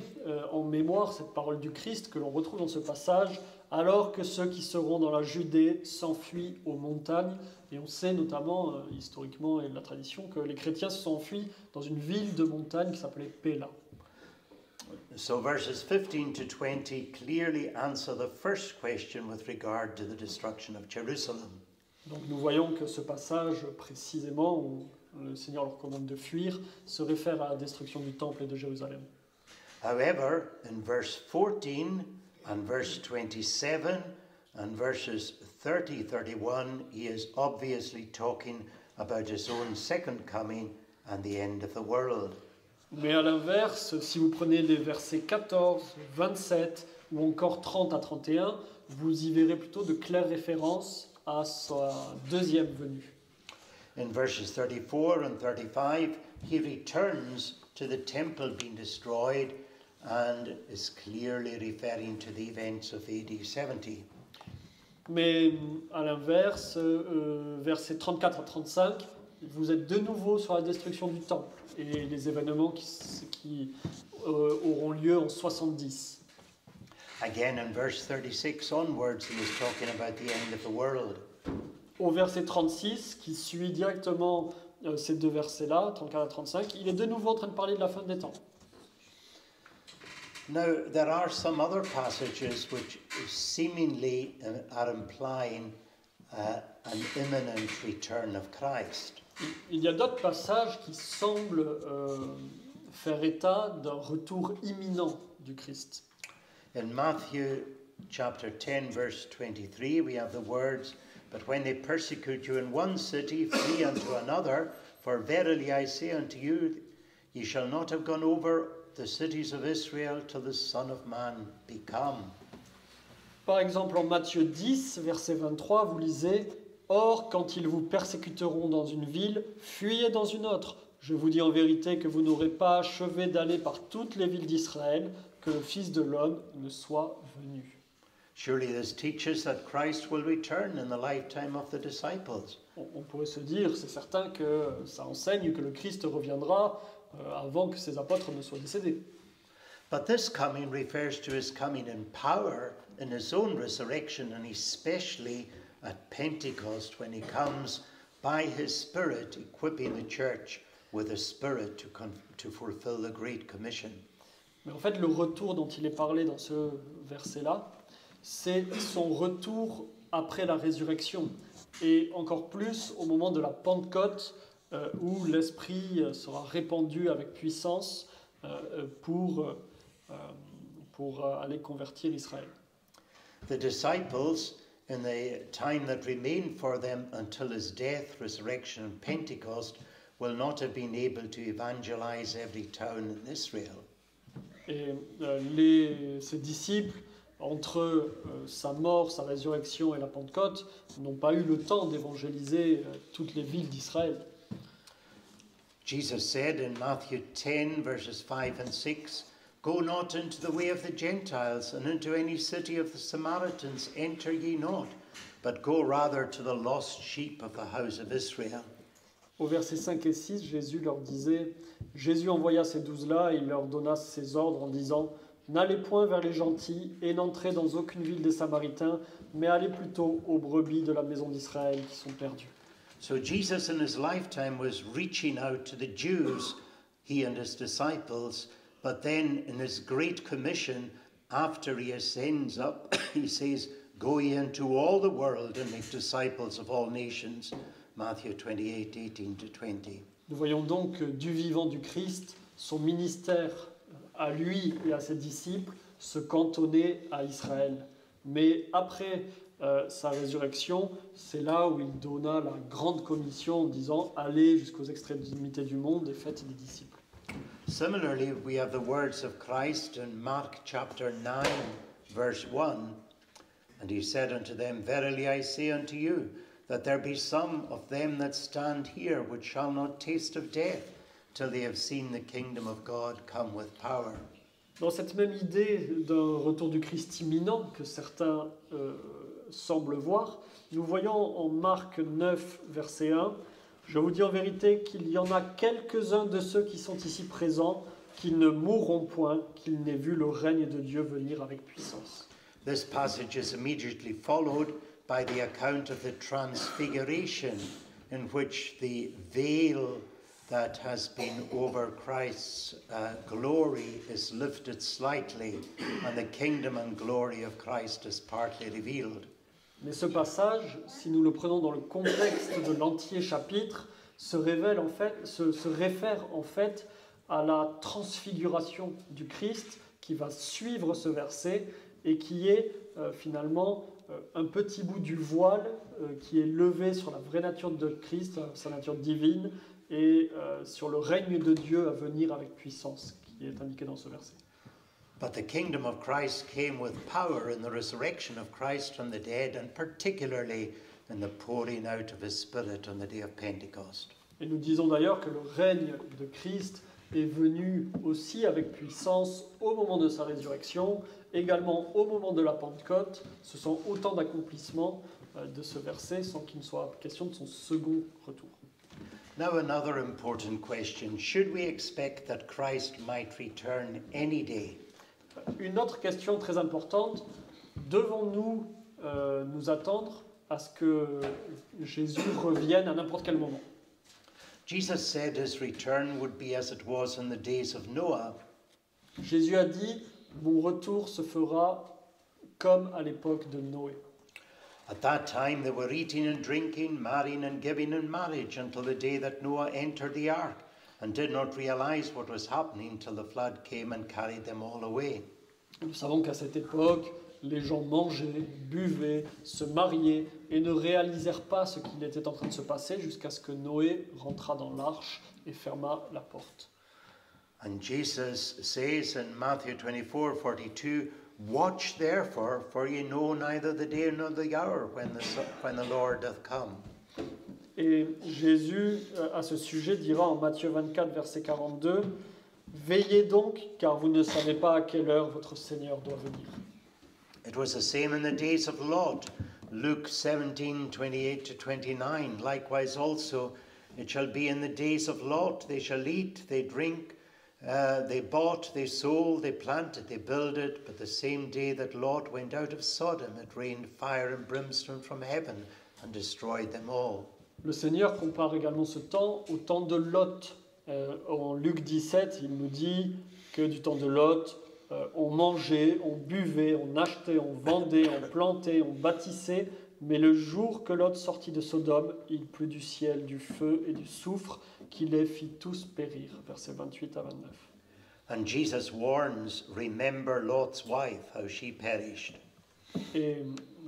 en mémoire cette parole du Christ que l'on retrouve dans ce passage, alors que ceux qui seront dans la Judée s'enfuient aux montagnes. Et on sait notamment, historiquement et de la tradition, que les chrétiens se sont enfuis dans une ville de montagne qui s'appelait Pella. So verses 15 to 20 clearly answer the first question with regard to the destruction of Jerusalem. Donc nous voyons que ce passage précisément, où le Seigneur leur commande de fuir, se réfère à la destruction du temple et de Jérusalem. However, in verse 14 and verse 27 and verses 30-31, he is obviously talking about his own second coming and the end of the world. Mais à l'inverse, si vous prenez les versets 14, 27 ou encore 30 à 31, vous y verrez plutôt de claires références à sa deuxième venue. In verses 34 and 35, he returns to the temple being destroyed and is clearly referring to the events of AD 70. Mais à l'inverse, versets 34 à 35, vous êtes de nouveau sur la destruction du temple et les événements qui auront lieu en 70. Again, in verse 36 onwards, he is talking about the end of the world. Au verset 36, qui suit directement ces deux versets-là, 34 à 35, il est de nouveau en train de parler de la fin des temps. Now, there are some other passages which seemingly are implying an imminent return of Christ. Il y a d'autres passages qui semblent faire état d'un retour imminent du Christ. In Matthew chapter 10, verse 23, we have the words, "But when they persecute you in one city, flee unto another. For verily I say unto you, ye shall not have gone over the cities of Israel till the Son of Man be come." Par exemple, en Matthieu 10, verset 23, vous lisez « Or, quand ils vous persécuteront dans une ville, fuyez dans une autre. Je vous dis en vérité que vous n'aurez pas achevé d'aller par toutes les villes d'Israël, que le Fils de l'homme ne soit venu. » Surely this teaches that Christ will return in the lifetime of the disciples. On pourrait se dire, c'est certain que ça enseigne que le Christ reviendra avant que ses apôtres ne soient décédés. But this coming refers to his coming in power in his own resurrection, and especially at Pentecost when he comes by his Spirit, equipping the church with a Spirit to fulfill the Great Commission. Mais en fait, le retour dont il est parlé dans ce verset-là, c'est son retour après la résurrection, et encore plus au moment de la Pentecôte, où l'Esprit sera répandu avec puissance pour aller convertir Israël. The disciples, in the time that remained for them until his death, resurrection, and Pentecost, will not have been able to evangelize every town in Israel. Et ses disciples, entre sa mort, sa résurrection et la Pentecôte, n'ont pas eu le temps d'évangéliser toutes les villes d'Israël. Jesus said in Matthew 10, verses 5 and 6, "Go not into the way of the Gentiles, and into any city of the Samaritans enter ye not, but go rather to the lost sheep of the house of Israel." Au verset 5 et 6, Jésus leur disait, Jésus envoya ces 12-là et il leur donna ses ordres en disant, n'allez point vers les gentils et n'entrez dans aucune ville des Samaritains, mais allez plutôt aux brebis de la maison d'Israël qui sont perdues. So Jesus in his lifetime was reaching out to the Jews, he and his disciples, but then in his great commission, after he ascends up, he says, "Go ye into all the world and make disciples of all nations." Matthew 28, 18 to 20. Nous voyons donc du vivant du Christ, son ministère à lui et à ses disciples se cantonner à Israël. Mais après sa résurrection, c'est là où il donna la grande commission en disant « Allez jusqu'aux extrémités du monde et faites des disciples ». Similarly, we have the words of Christ in Mark chapter 9, verse 1. "And he said unto them, Verily I say unto you, that there be some of them that stand here which shall not taste of death, till they have seen the kingdom of God come with power." Dans cette même idée d'un retour du Christ imminent que certains semblent voir, nous voyons en Marc 9, verset 1, « Je vous dis en vérité qu'il y en a quelques-uns de ceux qui sont ici présents qui ne mourront point, qu'ils n'aient vu le règne de Dieu venir avec puissance. » This passage is immediately followed by the account of the transfiguration, in which the veil that has been over Christ's glory is lifted slightly, and the kingdom and glory of Christ is partly revealed. Mais ce passage, si nous le prenons dans le contexte de l'entier chapitre, se réfère en fait à la transfiguration du Christ qui va suivre ce verset et qui est finalement un petit bout du voile qui est levé sur la vraie nature de Christ, sa nature divine, et sur le règne de Dieu à venir avec puissance, qui est indiqué dans ce verset. But the kingdom of Christ came with power in the resurrection of Christ from the dead, and particularly in the pouring out of his Spirit on the day of Pentecost. Et nous disons d'ailleurs que le règne de Christ est venu aussi avec puissance au moment de sa résurrection, également au moment de la Pentecôte. Ce sont autant d'accomplissements de ce verset sans qu'il ne soit question de son second retour. Now another important question. Should we expect that Christ might return any day? Une autre question très importante, devons-nous nous attendre à ce que Jésus revienne à n'importe quel moment? Jesus said his return would be as it was in the days of Noah. Jésus a dit, mon retour se fera comme à l'époque de Noé. At that time they were eating and drinking, marrying and giving in marriage until the day that Noah entered the ark, and did not realize what was happening till the flood came and carried them all away. Nous savons qu'à cette époque, les gens mangeaient, buvaient, se mariaient et ne réalisèrent pas ce qu'il était en train de se passer jusqu'à ce que Noé rentra dans l'arche et ferma la porte. And Jesus says in Matthew 24:42, "Watch therefore, for ye know neither the day nor the hour when the Lord doth come." Et Jésus, à ce sujet, dira en Matthieu 24, verset 42, « Veillez donc, car vous ne savez pas à quelle heure votre Seigneur doit venir. » It was the same in the days of Lot. Luke 17:28-29. Likewise also, it shall be in the days of Lot. They shall eat, they drink, they bought, they sold, they planted, they builded. But the same day that Lot went out of Sodom, it rained fire and brimstone from heaven and destroyed them all. Le Seigneur compare également ce temps au temps de Lot. En Luc 17, il nous dit que du temps de Lot, on mangeait, on buvait, on achetait, on vendait, on plantait, on bâtissait. Mais le jour que Lot sortit de Sodome, il plut du ciel, du feu et du soufre, qui les fit tous périr. Versets 28 à 29. And Jesus warns, remember Lot's wife, how she perished. Et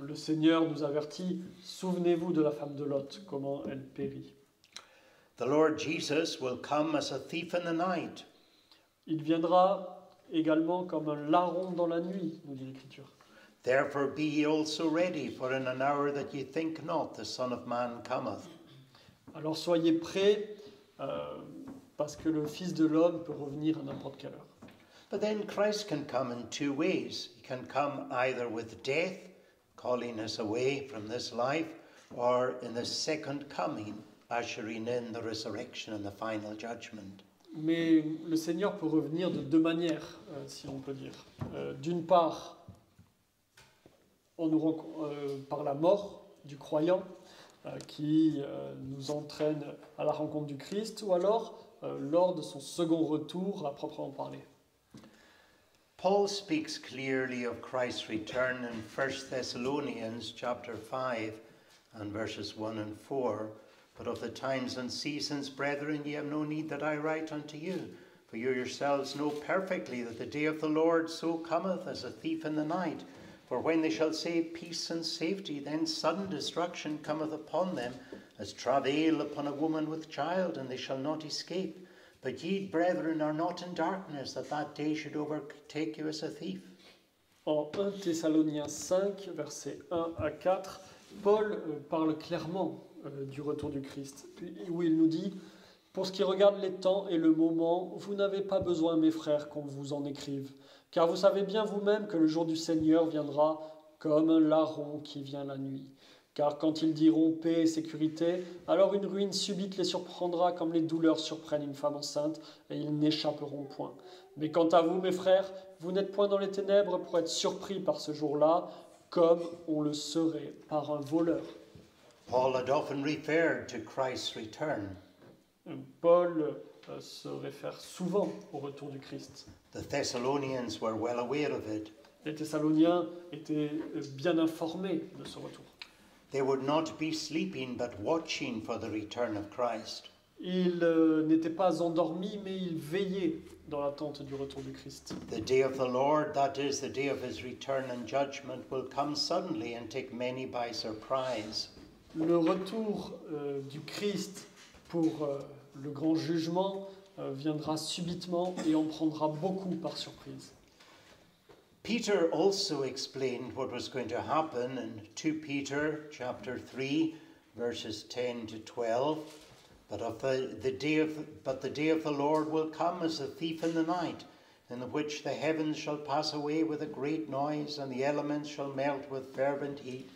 le Seigneur nous avertit, souvenez-vous de la femme de Lot, comment elle périt. The Lord Jesus will come as a thief in the night. Il viendra également comme un larron dans la nuit, nous dit l'Écriture. Therefore be ye also ready, for in an hour that ye think not, the Son of Man cometh. Alors soyez prêts, parce que le Fils de l'homme peut revenir à n'importe quelle heure. But then Christ can come in two ways. He can come either with death, calling us away from this life, or in the second coming, ushering in the resurrection and the final judgment. Mais le Seigneur peut revenir de deux manières, si on peut dire. D'une part, par la mort du croyant, qui nous entraîne à la rencontre du Christ, ou alors lors de son second retour à proprement parler. Paul speaks clearly of Christ's return in 1 Thessalonians chapter 5 and verses 1 and 4. But of the times and seasons, brethren, ye have no need that I write unto you. For you yourselves know perfectly that the day of the Lord so cometh as a thief in the night. For when they shall say peace and safety, then sudden destruction cometh upon them, as travail upon a woman with child, and they shall not escape. But ye, brethren, are not in darkness, that that day should overtake you as a thief. En 1 Thessaloniens 5, versets 1 à 4, Paul parle clairement du retour du Christ, où il nous dit « Pour ce qui regarde les temps et le moment, vous n'avez pas besoin, mes frères, qu'on vous en écrive, car vous savez bien vous-même que le jour du Seigneur viendra comme un larron qui vient la nuit. Car quand ils diront paix et sécurité, alors une ruine subite les surprendra comme les douleurs surprennent une femme enceinte, et ils n'échapperont point. Mais quant à vous, mes frères, vous n'êtes point dans les ténèbres pour être surpris par ce jour-là, comme on le serait par un voleur. » Paul had often referred to Christ's return. Paul se réfère souvent au retour du Christ. The Thessalonians were well aware of it. Les Thessaloniens étaient bien informés de ce retour. They would not be sleeping but watching for the return of Christ. Ils n'étaient pas endormis, mais ils veillaient dans l'attente du retour du Christ. The day of the Lord, that is the day of his return and judgment, will come suddenly and take many by surprise. Le retour du Christ pour le grand jugement viendra subitement et en prendra beaucoup par surprise. Peter also explained what was going to happen in 2 Peter chapter 3 verses 10 to 12. But the day of the Lord will come as a thief in the night, in which the heavens shall pass away with a great noise, and the elements shall melt with fervent heat.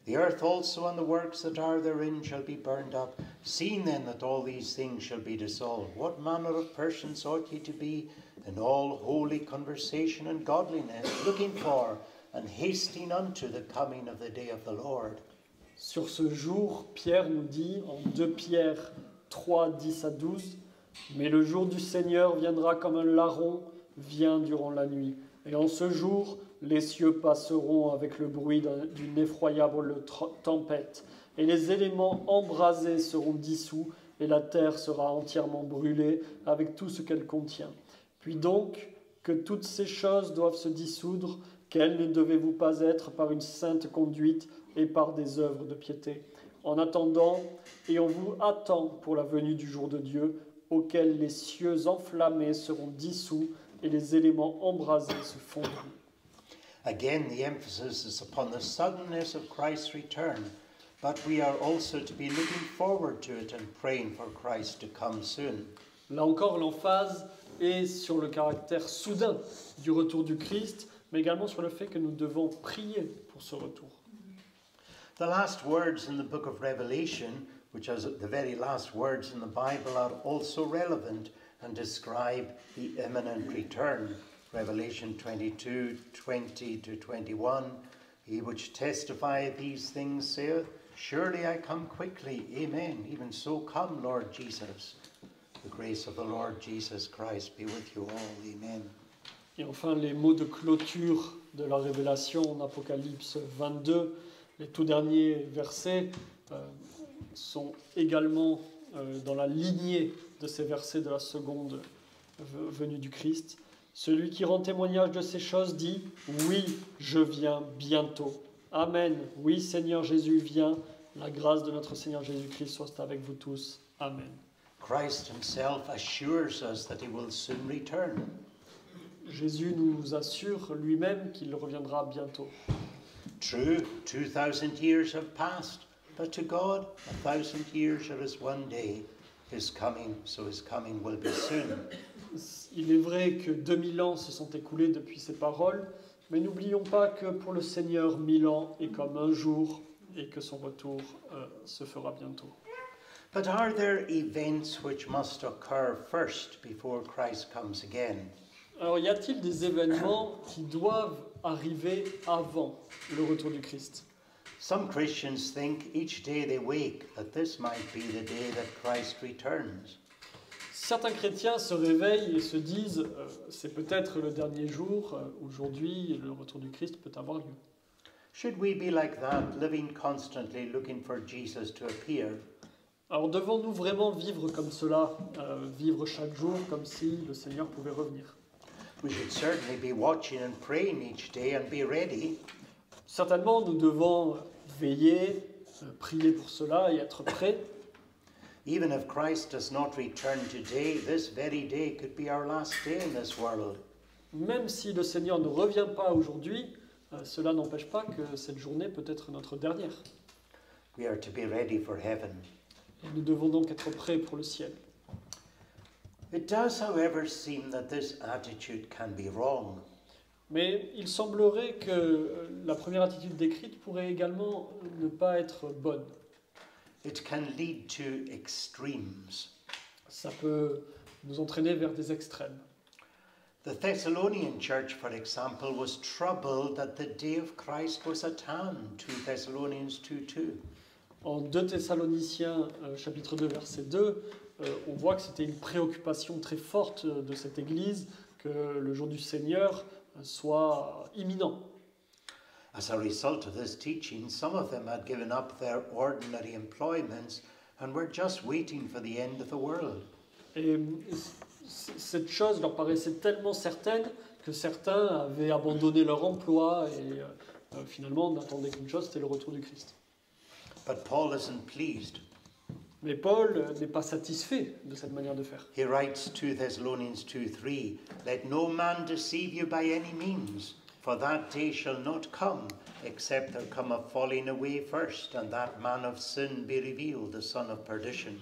The earth also and the works that are therein shall be burned up. Seeing then that all these things shall be dissolved, what manner of persons ought ye to be in all holy conversation and godliness, looking for and hasting unto the coming of the day of the Lord? Sur ce jour, Pierre nous dit en 2 Pierre 3, 10 à 12, « Mais le jour du Seigneur viendra comme un larron vient durant la nuit. Et en ce jour, les cieux passeront avec le bruit d'une effroyable tempête, et les éléments embrasés seront dissous, et la terre sera entièrement brûlée avec tout ce qu'elle contient. Puis donc, que toutes ces choses doivent se dissoudre, quelles ne devez-vous pas être par une sainte conduite et par des œuvres de piété? En attendant, et on vous attend pour la venue du jour de Dieu, auquel les cieux enflammés seront dissous et les éléments embrasés se fondront. Again, the emphasis is upon the suddenness of Christ's return, but we are also to be looking forward to it and praying for Christ to come soon. Là encore, l'emphase est sur le caractère soudain du retour du Christ, mais également sur le fait que nous devons prier pour ce retour. The last words in the book of Revelation, which are the very last words in the Bible, are also relevant and describe the imminent return. Revelation 22, 20 to 21. He which testifieth these things saith, Surely I come quickly. Amen. Even so come, Lord Jesus. The grace of the Lord Jesus Christ be with you all. Amen. Et enfin, les mots de clôture de la Révélation en Apocalypse 22, les tout derniers versets, sont également dans la lignée de ces versets de la seconde venue du Christ. Celui qui rend témoignage de ces choses dit « Oui, je viens bientôt. Amen. Oui, Seigneur Jésus, viens. La grâce de notre Seigneur Jésus-Christ soit avec vous tous. Amen. » Christ himself assures us that he will soon return. Jésus nous assure lui-même qu'il reviendra bientôt. True, 2,000 years have passed, but to God 1,000 years are as one day. His coming, so his coming will be soon. Il est vrai que 2000 ans se sont écoulés depuis ces paroles, mais n'oublions pas que pour le Seigneur, 1000 ans est comme un jour et que son retour se fera bientôt. But are there events which must occur first before Christ comes again? Alors, y a-t-il des événements qui doivent arriver avant le retour du Christ? Some Christians think each day they wake that this might be the day that Christ returns. Certains chrétiens se réveillent et se disent c'est peut-être le dernier jour, aujourd'hui le retour du Christ peut avoir lieu. Should we be like that, living constantly looking for Jesus to appear? Alors devons-nous vraiment vivre comme cela, vivre chaque jour comme si le Seigneur pouvait revenir? We should certainly be watching and praying each day and be ready. Certainement, nous devons veiller, prier pour cela et être prêts. Even if Christ does not return today, this very day could be our last day in this world. Même si le Seigneur ne revient pas aujourd'hui, cela n'empêche pas que cette journée peut être notre dernière. We are to be ready for heaven. Et nous devons donc être prêts pour le ciel. It does, however, seem that this attitude can be wrong. Mais il semblerait que la première attitude décrite pourrait également ne pas être bonne. It can lead to extremes. Ça peut nous entraîner vers des extrêmes. The Thessalonian church, for example, was troubled that the day of Christ was at hand, 2 Thessalonians 2:2. En 2 Thessaloniciens, chapitre 2, verset 2, on voit que c'était une préoccupation très forte de cette Église, que le jour du Seigneur soit imminent. As a result of this teaching, some of them had given up their ordinary employments and were just waiting for the end of the world. Et cette chose leur paraissait tellement certaine que certains avaient abandonné leur emploi et finalement n'attendaient qu'une chose, c'était le retour du Christ. But Paul isn't pleased. Mais Paul n'est pas satisfait de cette manière de faire. He writes 2 Thessalonians 2:3, Let no man deceive you by any means, for that day shall not come, except there come a falling away first, and that man of sin be revealed, the son of perdition.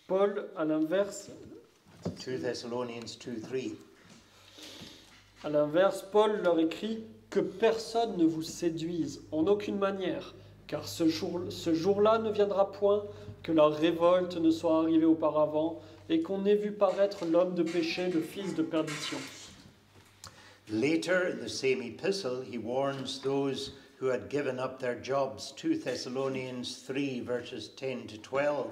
Paul, à l'inverse, 2 Thessalonians 2:3. À l'inverse, Paul leur écrit que personne ne vous séduise en aucune manière, car ce jour-là ne viendra point, que la révolte ne soit arrivée auparavant, et qu'on ait vu paraître l'homme de péché, le fils de perdition. Later, in the same epistle, he warns those who had given up their jobs, 2 Thessalonians 3, verses 10 to 12.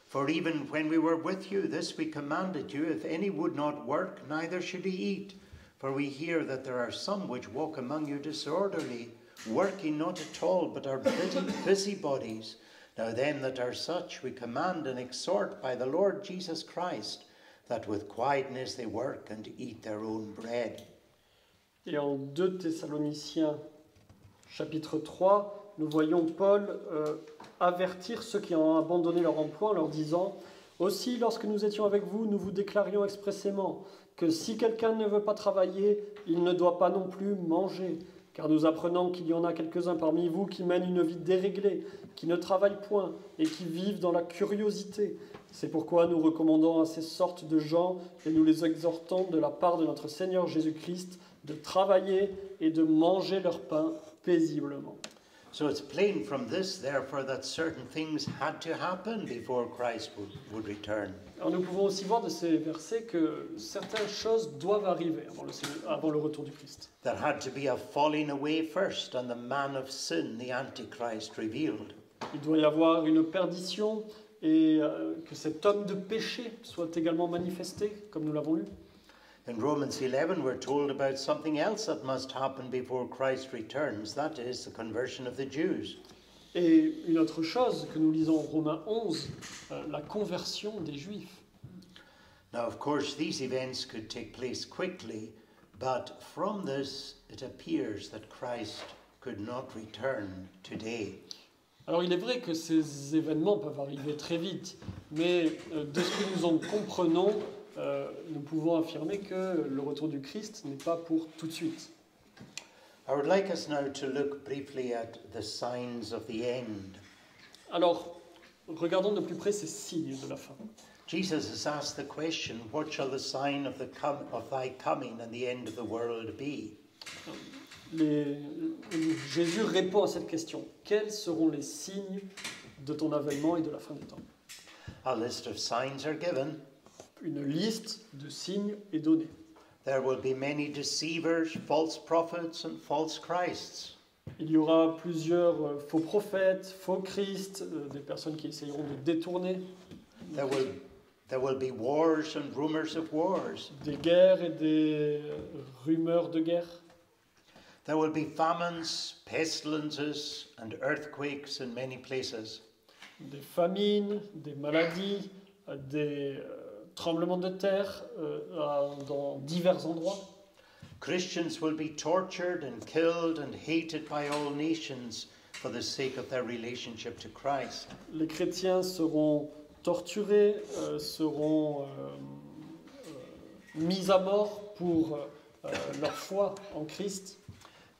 For even when we were with you, this we commanded you, if any would not work, neither should he eat. For we hear that there are some which walk among you disorderly, working not at all, but are busybodies. Now them that are such we command and exhort by the Lord Jesus Christ, that with quietness they work and eat their own bread. Et en 2 Thessaloniciens, chapitre 3, nous voyons Paul avertir ceux qui ont abandonné leur emploi en leur disant « Aussi, lorsque nous étions avec vous, nous vous déclarions expressément que si quelqu'un ne veut pas travailler, il ne doit pas non plus manger. Car nous apprenons qu'il y en a quelques-uns parmi vous qui mènent une vie déréglée, qui ne travaillent point et qui vivent dans la curiosité. C'est pourquoi nous recommandons à ces sortes de gens et nous les exhortons de la part de notre Seigneur Jésus-Christ de travailler et de manger leur pain paisiblement. » So it's plain from this, therefore, that certain things had to happen before Christ would return. Alors nous pouvons aussi voir de ces versets que certaines choses doivent arriver avant le retour du Christ. There had to be a falling away first, and the man of sin, the Antichrist, revealed. Il doit y avoir une perdition et que cet homme de péché soit également manifesté, comme nous l'avons lu. In Romans 11, we're told about something else that must happen before Christ returns. That is the conversion of the Jews. Et une autre chose que nous lisons en Romains 11, la conversion des Juifs. Now, of course, these events could take place quickly, but from this it appears that Christ could not return today. Alors il est vrai que ces événements peuvent arriver très vite, mais de ce que nous en comprenons, nous pouvons affirmer que le retour du Christ n'est pas pour tout de suite. I would like us now to look briefly at the signs of the end. Alors, regardons de plus près ces signes de la fin. Jesus has asked the question, what shall the sign of thy coming and the end of the world be? Jésus répond à cette question. Quels seront les signes de ton avènement et de la fin des temps? A list of signs are given. Une liste de signes est donnée. There will be many deceivers, false prophets, and false Christs. Il y aura plusieurs faux prophètes, faux Christ, des personnes qui essayeront de détourner. There will be wars and rumors of wars. Des guerres et des rumeurs de guerre. There will be famines, pestilences, and earthquakes in many places. Des famines, des maladies, des tremblements de terre dans divers endroits. Christians will be tortured and killed and hated by all nations for the sake of their relationship to Christ. Les chrétiens seront torturés, seront mis à mort pour leur foi en Christ.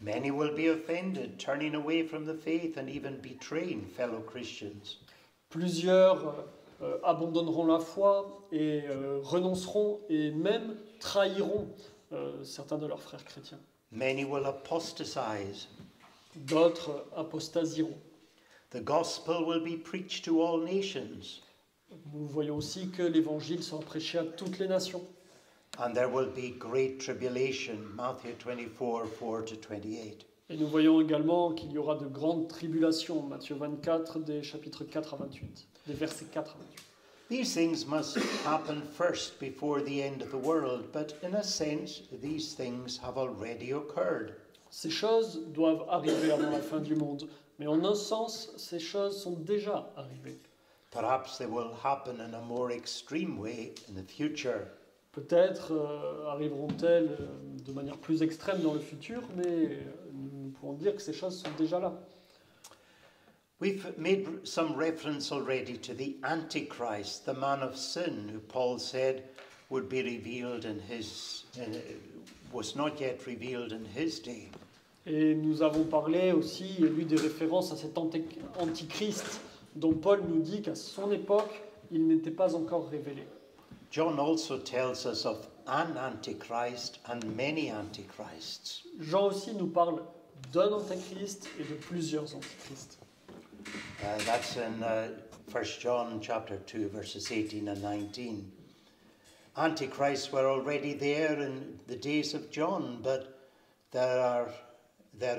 Many will be offended, turning away from the faith and even betraying fellow Christians. Plusieurs abandonneront la foi et renonceront et même trahiront certains de leurs frères chrétiens. Many will apostatize. D'autres apostasieront. The gospel will be preached to all nations. Nous voyons aussi que l'évangile sera prêché à toutes les nations. And there will be great tribulation, Matthew 24, 4-28. Et nous voyons également qu'il y aura de grandes tribulations, Matthieu 24, des chapitres 4 à 28, des versets 4 à 28. These things must happen first before the end of the world, but in a sense, these things have already occurred. Ces choses doivent arriver avant la fin du monde, mais en un sens, ces choses sont déjà arrivées. Perhaps they will happen in a more extreme way in the future. Peut-être arriveront-elles de manière plus extrême dans le futur, mais nous pouvons dire que ces choses sont déjà là. We've made some reference already to the Antichrist, the man of sin, who Paul said would be revealed was not yet revealed in his day. Et nous avons parlé aussi, et lu des références à cet antichrist dont Paul nous dit qu'à son époque, il n'était pas encore révélé. John also tells us of an Antichrist and many Antichrists. Jean aussi nous parle d'un antéchrist et de plusieurs antichrists. That's in 1 John chapter 2, verses 18 and 19. Antichrists were already there in the days of John, but there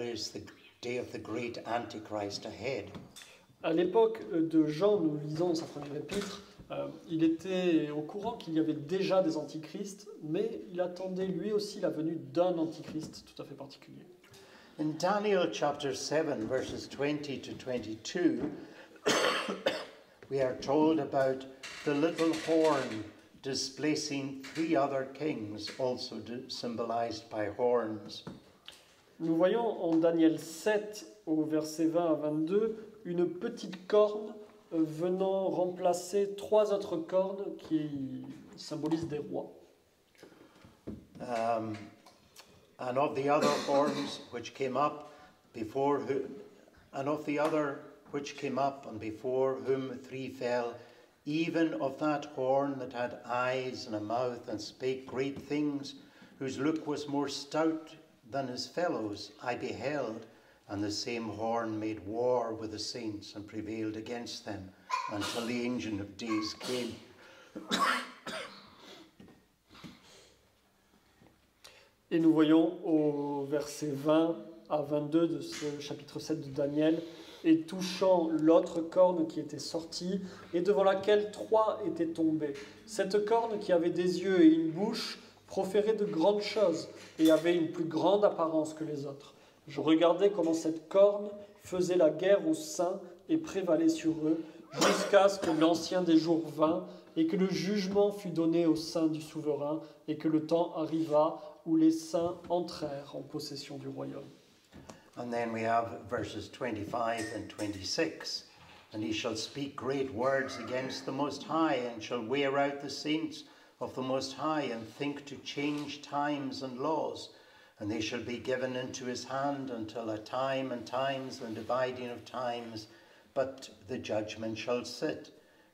is the day of the great Antichrist ahead. À l'époque de Jean, nous lisons dans sa première épître, Il était au courant qu'il y avait déjà des antichrists, mais il attendait lui aussi la venue d'un antichrist tout à fait particulier. In Daniel chapter 7, verses 20 to 22, we are told about the little horn displacing 3 other kings, also symbolized by horns. Nous voyons en Daniel 7, au verset 20 à 22, une petite corne venant remplacer 3 autres cornes qui symbolisent des rois. And of the other horns which came up before and before whom 3 fell, even of that horn that had eyes and a mouth and spake great things, whose look was more stout than his fellows, I beheld, and the same horn made war with the saints and prevailed against them until the Ancient of Days came. Et nous voyons au verset 20 à 22 de ce chapitre 7 de Daniel, et touchant l'autre corne qui était sortie, et devant laquelle 3 étaient tombés. Cette corne qui avait des yeux et une bouche proférait de grandes choses, et avait une plus grande apparence que les autres. Je regardais comment cette corne faisait la guerre aux saints et prévalait sur eux, jusqu'à ce que l'ancien des jours vînt, et que le jugement fut donné aux saints du souverain, et que le temps arriva où les saints entrèrent en possession du royaume. And then we have verses 25 and 26. And he shall speak great words against the Most High, and shall wear out the saints of the Most High, and think to change times and laws. And they shall be given into his hand until a time and times and dividing of times. But the judgment shall sit,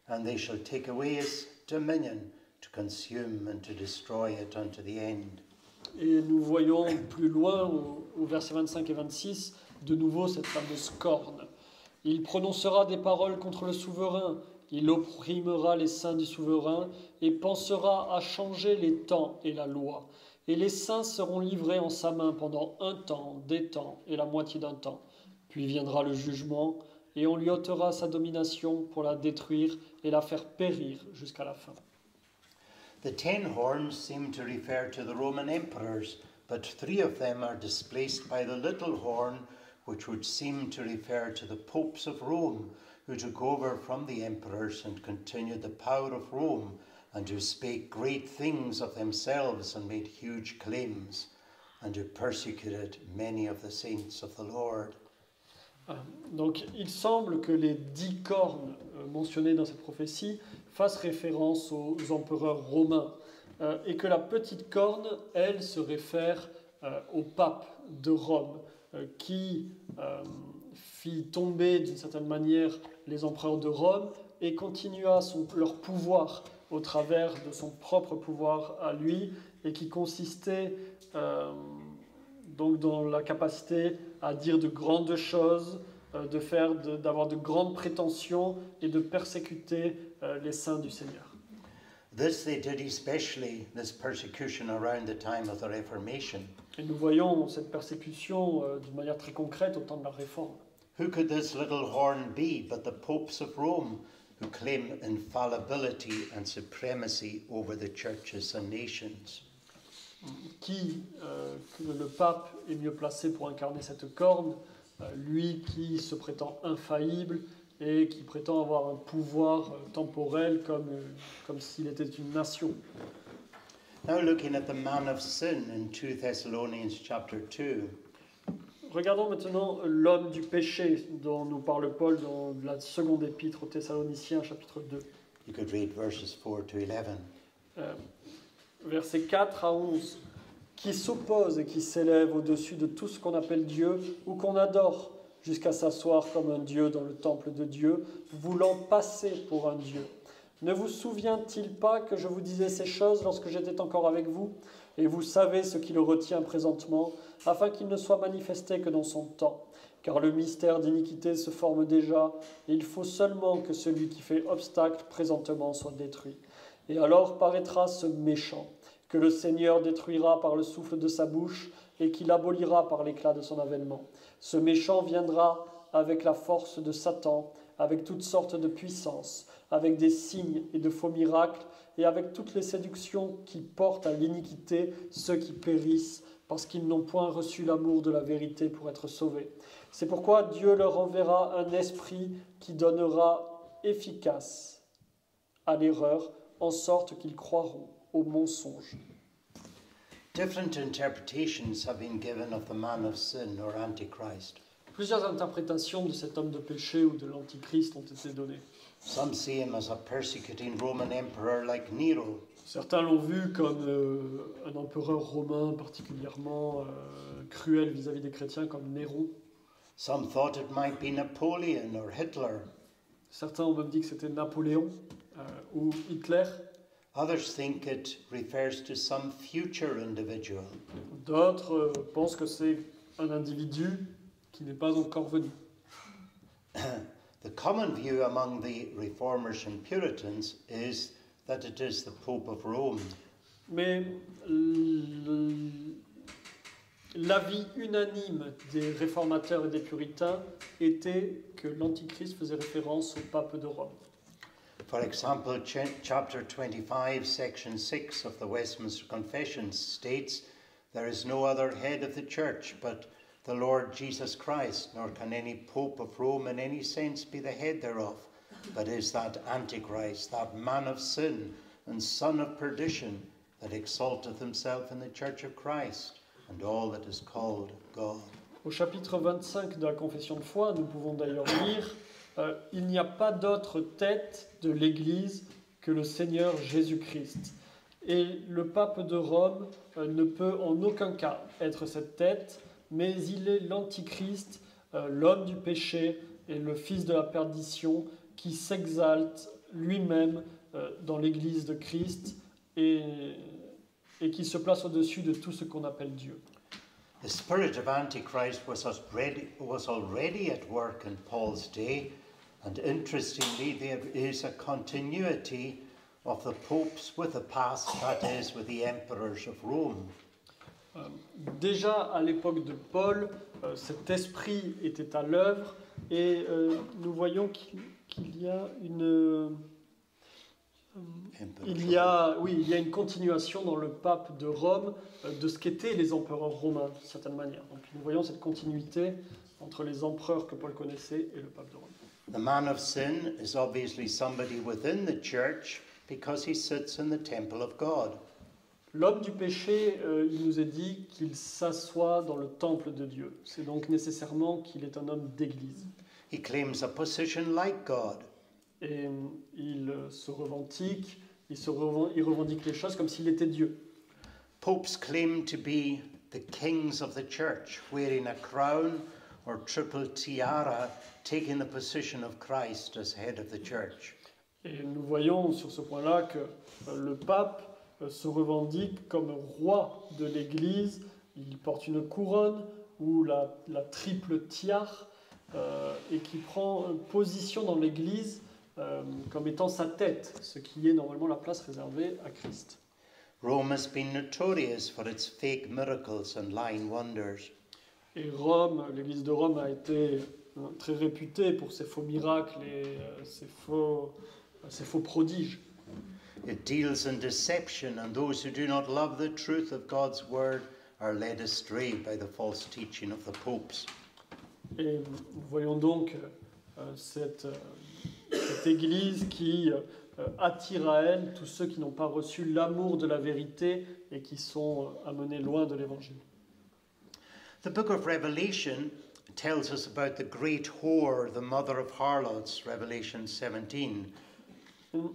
and they shall take away his dominion, to consume and to destroy it unto the end. Et nous voyons plus loin, au verset 25 et 26, de nouveau cette fameuse corne. Il prononcera des paroles contre le souverain, il opprimera les saints du souverain et pensera à changer les temps et la loi. Et les saints seront livrés en sa main pendant 1 temps, des temps et la moitié d'un temps. Puis viendra le jugement, et on lui ôtera sa domination pour la détruire et la faire périr jusqu'à la fin. The 10 horns seem to refer to the Roman emperors, but 3 of them are displaced by the little horn, which would seem to refer to the popes of Rome, who took over from the emperors and continued the power of Rome, and who spake great things of themselves and made huge claims, and who persecuted many of the saints of the Lord. Donc il semble que les 10 cornes mentionnées dans cette prophétie fassent référence aux empereurs romains et que la petite corne, elle, se réfère au pape de Rome qui fit tomber d'une certaine manière les empereurs de Rome et continua leur pouvoir au travers de son propre pouvoir à lui et qui consistait donc dans la capacité à dire de grandes choses, d'avoir de grandes prétentions et de persécuter les saints du Seigneur. This they did especially, this persecution around the time of the Reformation. Et nous voyons cette persécution d'une manière très concrète au temps de la Réforme. Who could this little horn be but the popes of Rome, who claim infallibility and supremacy over the churches and nations? Qui que le pape est mieux placé pour incarner cette corne, lui qui se prétend infaillible et qui prétend avoir un pouvoir temporel comme s'il était une nation. Now looking at the man of sin in 2 Thessalonians chapter 2. Regardons maintenant l'homme du péché dont nous parle Paul dans la seconde épître aux Thessaloniciens, chapitre 2. You could read verses 4 to 11. Versets 4 à 11. Qui s'oppose et qui s'élève au-dessus de tout ce qu'on appelle Dieu ou qu'on adore, jusqu'à s'asseoir comme un Dieu dans le temple de Dieu, voulant passer pour un Dieu. Ne vous souvient-il pas que je vous disais ces choses lorsque j'étais encore avec vous? Et vous savez ce qui le retient présentement, afin qu'il ne soit manifesté que dans son temps. Car le mystère d'iniquité se forme déjà, et il faut seulement que celui qui fait obstacle présentement soit détruit. Et alors paraîtra ce méchant, que le Seigneur détruira par le souffle de sa bouche et qu'il abolira par l'éclat de son avènement. Ce méchant viendra avec la force de Satan, avec toutes sortes de puissances, avec des signes et de faux miracles, et avec toutes les séductions qui portent à l'iniquité ceux qui périssent, parce qu'ils n'ont point reçu l'amour de la vérité pour être sauvés. C'est pourquoi Dieu leur enverra un esprit qui donnera efficace à l'erreur, en sorte qu'ils croiront au mensonge. Different interpretations have been given of the man of sin or Antichrist. Plusieurs interprétations de cet homme de péché ou de l'Antichrist ont été données. Some see him as a persecuting Roman emperor like Nero. Certains l'ont vu comme un empereur romain particulièrement cruel vis-à-vis des chrétiens, comme Néron. Some thought it might be Napoleon or Hitler. Certains ont même dit que c'était Napoléon ou Hitler. Others think it refers to some future individual. D'autres pensent que c'est un individu qui n'est pas encore venu. The common view among the Reformers and Puritans is that it is the Pope of Rome. Mais l'avis unanime des réformateurs et des puritains était que l'Antichrist faisait référence au pape de Rome. For example, chapter 25, section 6 of the Westminster Confession states, "There is no other head of the church but the Lord Jesus Christ, nor can any pope of Rome in any sense be the head thereof, but is that Antichrist, that man of sin and son of perdition, that exalteth himself in the church of Christ, and all that is called God." Au chapitre 25 de la Confession de foi, nous pouvons d'ailleurs lire « Il n'y a pas d'autre tête de l'Église que le Seigneur Jésus-Christ. Et le pape de Rome ne peut en aucun cas être cette tête, mais il est l'Antichrist, l'homme du péché et le fils de la perdition qui s'exalte lui-même dans l'Église de Christ et qui se place au-dessus de tout ce qu'on appelle Dieu. » The spirit of Antichrist was already at work in Paul's day, and interestingly, there is a continuity of the popes with the past, that is, with the emperors of Rome. Déjà à l'époque de Paul, cet esprit était à l'œuvre et nous voyons qu'il y a une continuation dans le pape de Rome de ce qu'étaient les empereurs romains, d'une certaine manière. Donc nous voyons cette continuité entre les empereurs que Paul connaissait et le pape de Rome. The man of sin is obviously somebody within the church because he sits in the temple of God. L'homme du péché, il nous est dit qu'il s'assoit dans le temple de Dieu. C'est donc nécessairement qu'il est un homme d'église. He claims a position like God. Et il se revendique, il revendique les choses comme s'il était Dieu. Popes claim to be the kings of the church, wearing a crown or triple tiara, taking the position of Christ as head of the church. Et nous voyons sur ce point-là que le pape se revendique comme roi de l'Église. Il porte une couronne ou la triple tiare et qui prend position dans l'Église comme étant sa tête, ce qui est normalement la place réservée à Christ. Rome has been notorious for its fake miracles and lying wonders. Et Rome, l'Église de Rome a été très réputée pour ses faux miracles et ses faux prodiges. It deals in deception, and those who do not love the truth of God's word are led astray by the false teaching of the popes. Et nous voyons donc cette Église qui attire à elle tous ceux qui n'ont pas reçu l'amour de la vérité et qui sont amenés loin de l'Évangile. The book of Revelation tells us about the great whore, the mother of harlots, Revelation 17.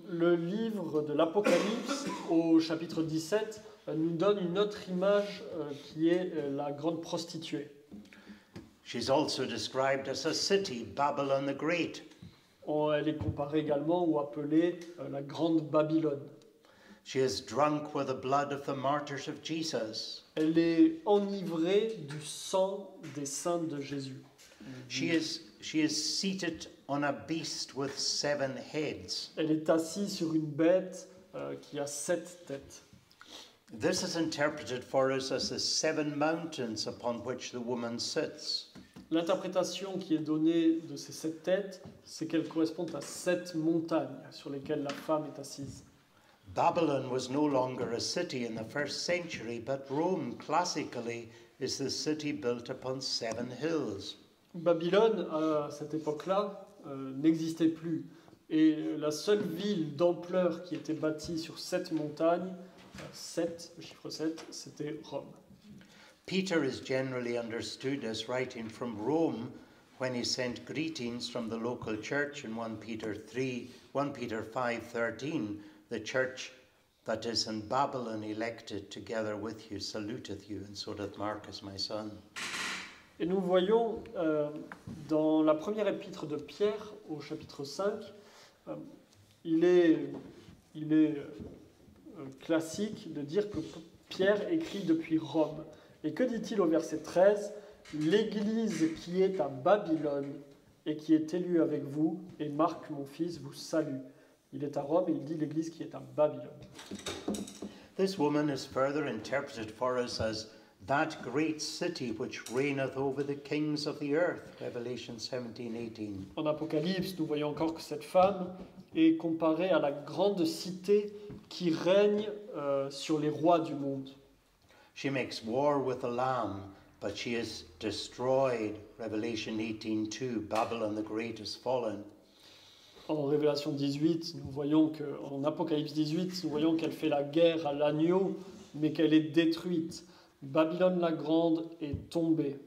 Le livre de l'Apocalypse, au chapitre 17, nous donne une autre image qui est la grande prostituée. She's also described as a city, Babylon the Great. Elle est comparée également ou appelée la grande Babylone. She is drunk with the blood of the martyrs of Jesus. Elle est enivrée du sang des saints de Jésus. She is seated on a beast with 7 heads. Elle est assise sur une bête qui a 7 têtes. This is interpreted for us as the 7 mountains upon which the woman sits. L'interprétation qui est donnée de ces 7 têtes, c'est qu'elles correspondent à 7 montagnes sur lesquelles la femme est assise. Babylon was no longer a city in the first century, but Rome classically is the city built upon 7 hills. Babylone, à cette époque-là, n'existait plus. Et la seule ville d'ampleur qui était bâtie sur 7 montagnes, 7, le chiffre 7, c'était Rome. Peter is generally understood as writing from Rome when he sent greetings from the local church in 1 Peter 5:13. The church that is in Babylon elected together with you saluteth you, and so doth Marcus my son. Et nous voyons dans la première épître de Pierre, au chapitre 5, il est classique de dire que Pierre écrit depuis Rome. Et que dit-il au verset 13 ? L'Église qui est à Babylone et qui est élue avec vous, et Marc, mon fils, vous salue. Il est à Rome et il dit l'Église qui est à Babylone. This woman is further interpreted for us as that great city which reigneth over the kings of the earth, Revelation 17:18. En Apocalypse, nous voyons encore que cette femme est comparée à la grande cité qui règne sur les rois du monde. She makes war with the Lamb, but she is destroyed, Revelation 18:2. Babylon the great is fallen. En Révélation 18, nous voyons en Apocalypse 18, nous voyons qu'elle fait la guerre à l'agneau, mais qu'elle est détruite. Babylone la grande est tombée.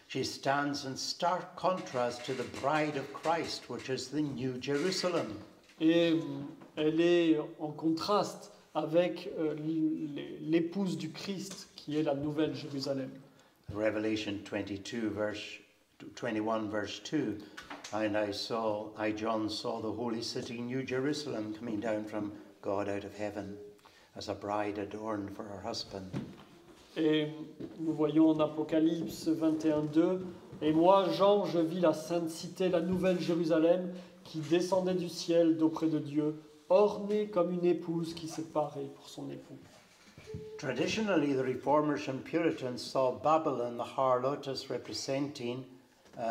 She stands in stark contrast to the bride of Christ, which is the New Jerusalem. Et elle est en contraste avec l'épouse du Christ, qui est la nouvelle Jérusalem. Revelation 21, verse 2. And I, John, saw the holy city, New Jerusalem, coming down from God out of heaven, as a bride adorned for her husband. Et nous voyons en Apocalypse 21:2, et moi, Jean, je vis la sainte cité, la nouvelle Jérusalem, qui descendait du ciel d'auprès de Dieu, ornée comme une épouse qui s'est parée pour son époux. Traditionally, the Reformers and Puritans saw Babylon, the harlot, as representing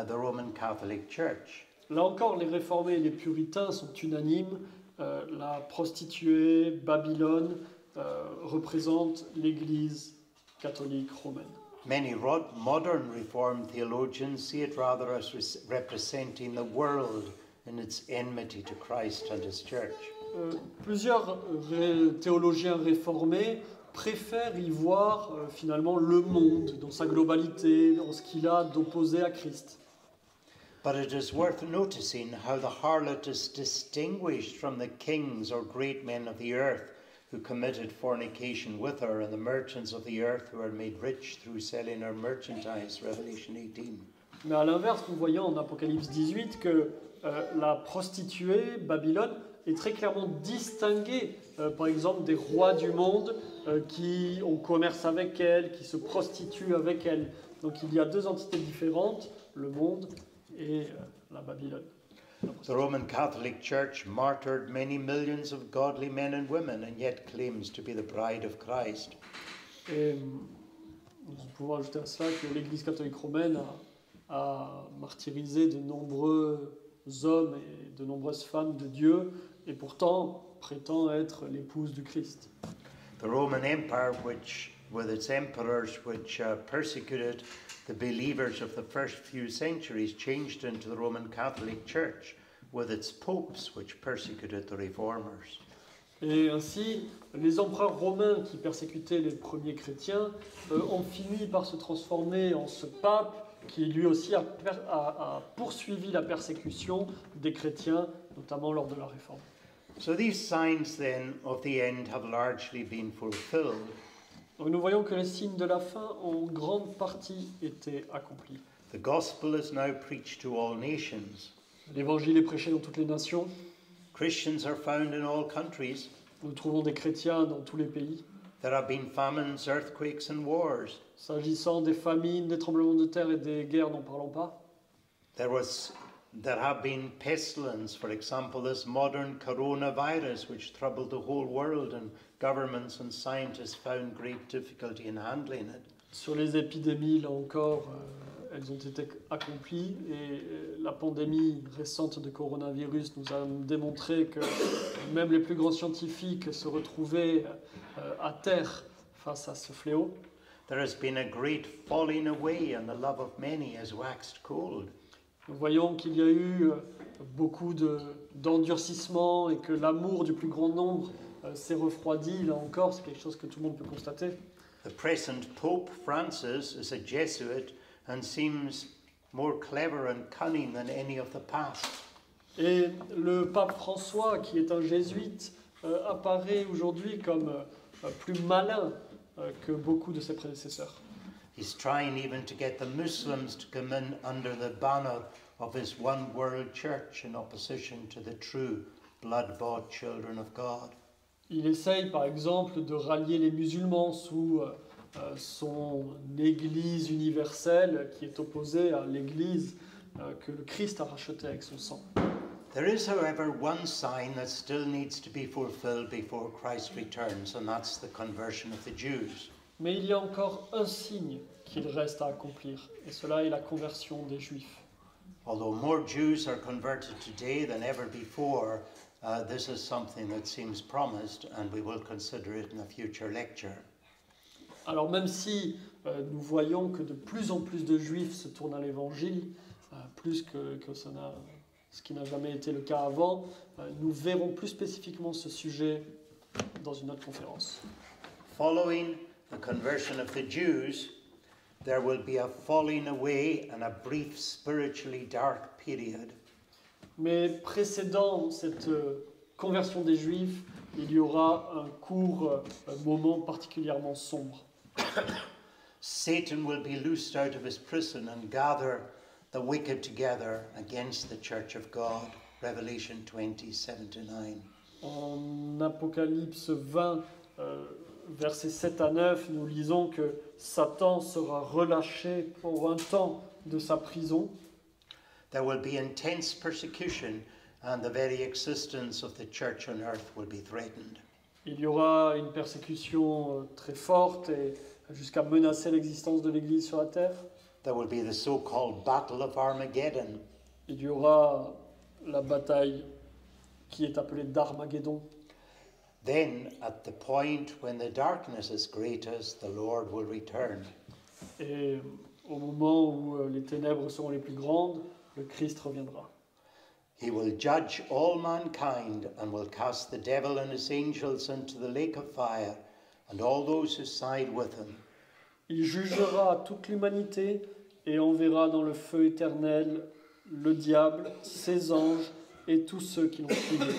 the Roman Catholic Church. Là encore, les réformés et les puritains sont unanimes. La prostituée Babylone représente l'Église catholique romaine. Many modern Reformed theologians see it rather as representing the world in its enmity to Christ and His Church. Plusieurs théologiens réformés préfèrent y voir finalement le monde dans sa globalité, dans ce qu'il a d'opposé à Christ. But it is worth noticing how the harlot is distinguished from the kings or great men of the earth who committed fornication with her, and the merchants of the earth who are made rich through selling her merchandise, Revelation 18. Mais à l'inverse, nous voyons en Apocalypse 18 que la prostituée Babylone est très clairement distinguée, par exemple, des rois du monde qui ont commerce avec elle, qui se prostituent avec elle. Donc il y a deux entités différentes, le monde et la Babylone. The Roman Catholic Church martyred many millions of godly men and women, and yet claims to be the bride of Christ. Et nous pouvons ajouter à cela que l'Église catholique romaine a martyrisé de nombreux hommes et de nombreuses femmes de Dieu, et pourtant prétend être l'épouse du Christ. The Roman Empire, which, with its emperors which persecuted the believers of the first few centuries, changed into the Roman Catholic Church, with its popes which persecuted the reformers. Et ainsi, les empereurs romains qui persécutaient les premiers chrétiens ont fini par se transformer en ce pape qui lui aussi a poursuivi la persécution des chrétiens, notamment lors de la Réforme. So these signs then of the end have largely been fulfilled. Donc nous voyons que les signes de la fin, en grande partie, étaient accomplis. The gospel is now preached to all nations. L'évangile est prêché dans toutes les nations. Christians are found in all countries. Nous trouvons des chrétiens dans tous les pays. There have been famines, earthquakes, and wars. S'agissant des famines, des tremblements de terre et des guerres, n'en parlons pas. There have been pestilence, for example, this modern coronavirus, which troubled the whole world, and governments and scientists found great difficulty in handling it. Sur les épidémies, là encore, elles ont été accomplies et la pandémie récente de coronavirus nous a démontré que même les plus grands scientifiques se retrouvaient à terre face à ce fléau. There has been a great falling away, and the love of many has waxed cold. Nous voyons qu'il y a eu beaucoup d'endurcissement et que l'amour du plus grand nombre s'est refroidi. Là encore, c'est quelque chose que tout le monde peut constater. The present Pope Francis is a Jesuit and seems more clever and cunning than any of the past. Et le pape François, qui est un jésuite, apparaît aujourd'hui comme plus malin que beaucoup de ses prédécesseurs. He's trying even to get the Muslims to come in under the banner of his one world church in opposition to the true blood-bought children of God. Il essaye par exemple de rallier les musulmans sous son Église universelle qui est opposée à l'Église que le Christ a rachetée avec son sang. There is, however, one sign that still needs to be fulfilled before Christ returns, and that's the conversion of the Jews. Mais il y a encore un signe qu'il reste à accomplir, et cela est la conversion des Juifs. Although more Jews are converted today than ever before, this is something that seems promised, and we will consider it in a future lecture. Alors même si nous voyons que de plus en plus de Juifs se tournent à l'Évangile, plus que ce qui n'a jamais été le cas avant, nous verrons plus spécifiquement ce sujet dans une autre conférence. Following the conversion of the Jews, there will be a falling away and a brief spiritually dark period. Mais précédant cette conversion des Juifs, il y aura un court moment particulièrement sombre. Satan will be loosed out of his prison and gather the wicked together against the church of God. Revelation 20:7-9. En Apocalypse 20, versets 7 à 9, nous lisons que Satan sera relâché pour un temps de sa prison. There will be intense persecution, and the very existence of the church on earth will be threatened. Il y aura une persécution très forte et jusqu'à menacer l'existence de l'Église sur la terre. There will be the so-called Battle of Armageddon. Il y aura la bataille qui est appelée d'Armageddon. Then, at the point when the darkness is greatest, the Lord will return. Et au moment où les ténèbres seront les plus grandes, le Christ reviendra. He will judge all mankind and will cast the devil and his angels into the lake of fire and all those who side with him. Il jugera toute l'humanité et enverra dans le feu éternel le diable, ses anges et tous ceux qui l'ont suivi.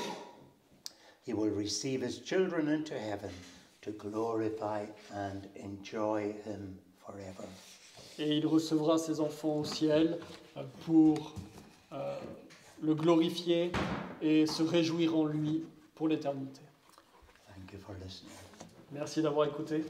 He will receive his children into heaven to glorify and enjoy him forever. Et il recevra ses enfants au ciel pour le glorifier et se réjouir en lui pour l'éternité. Thank you for listening. Merci d'avoir écouté.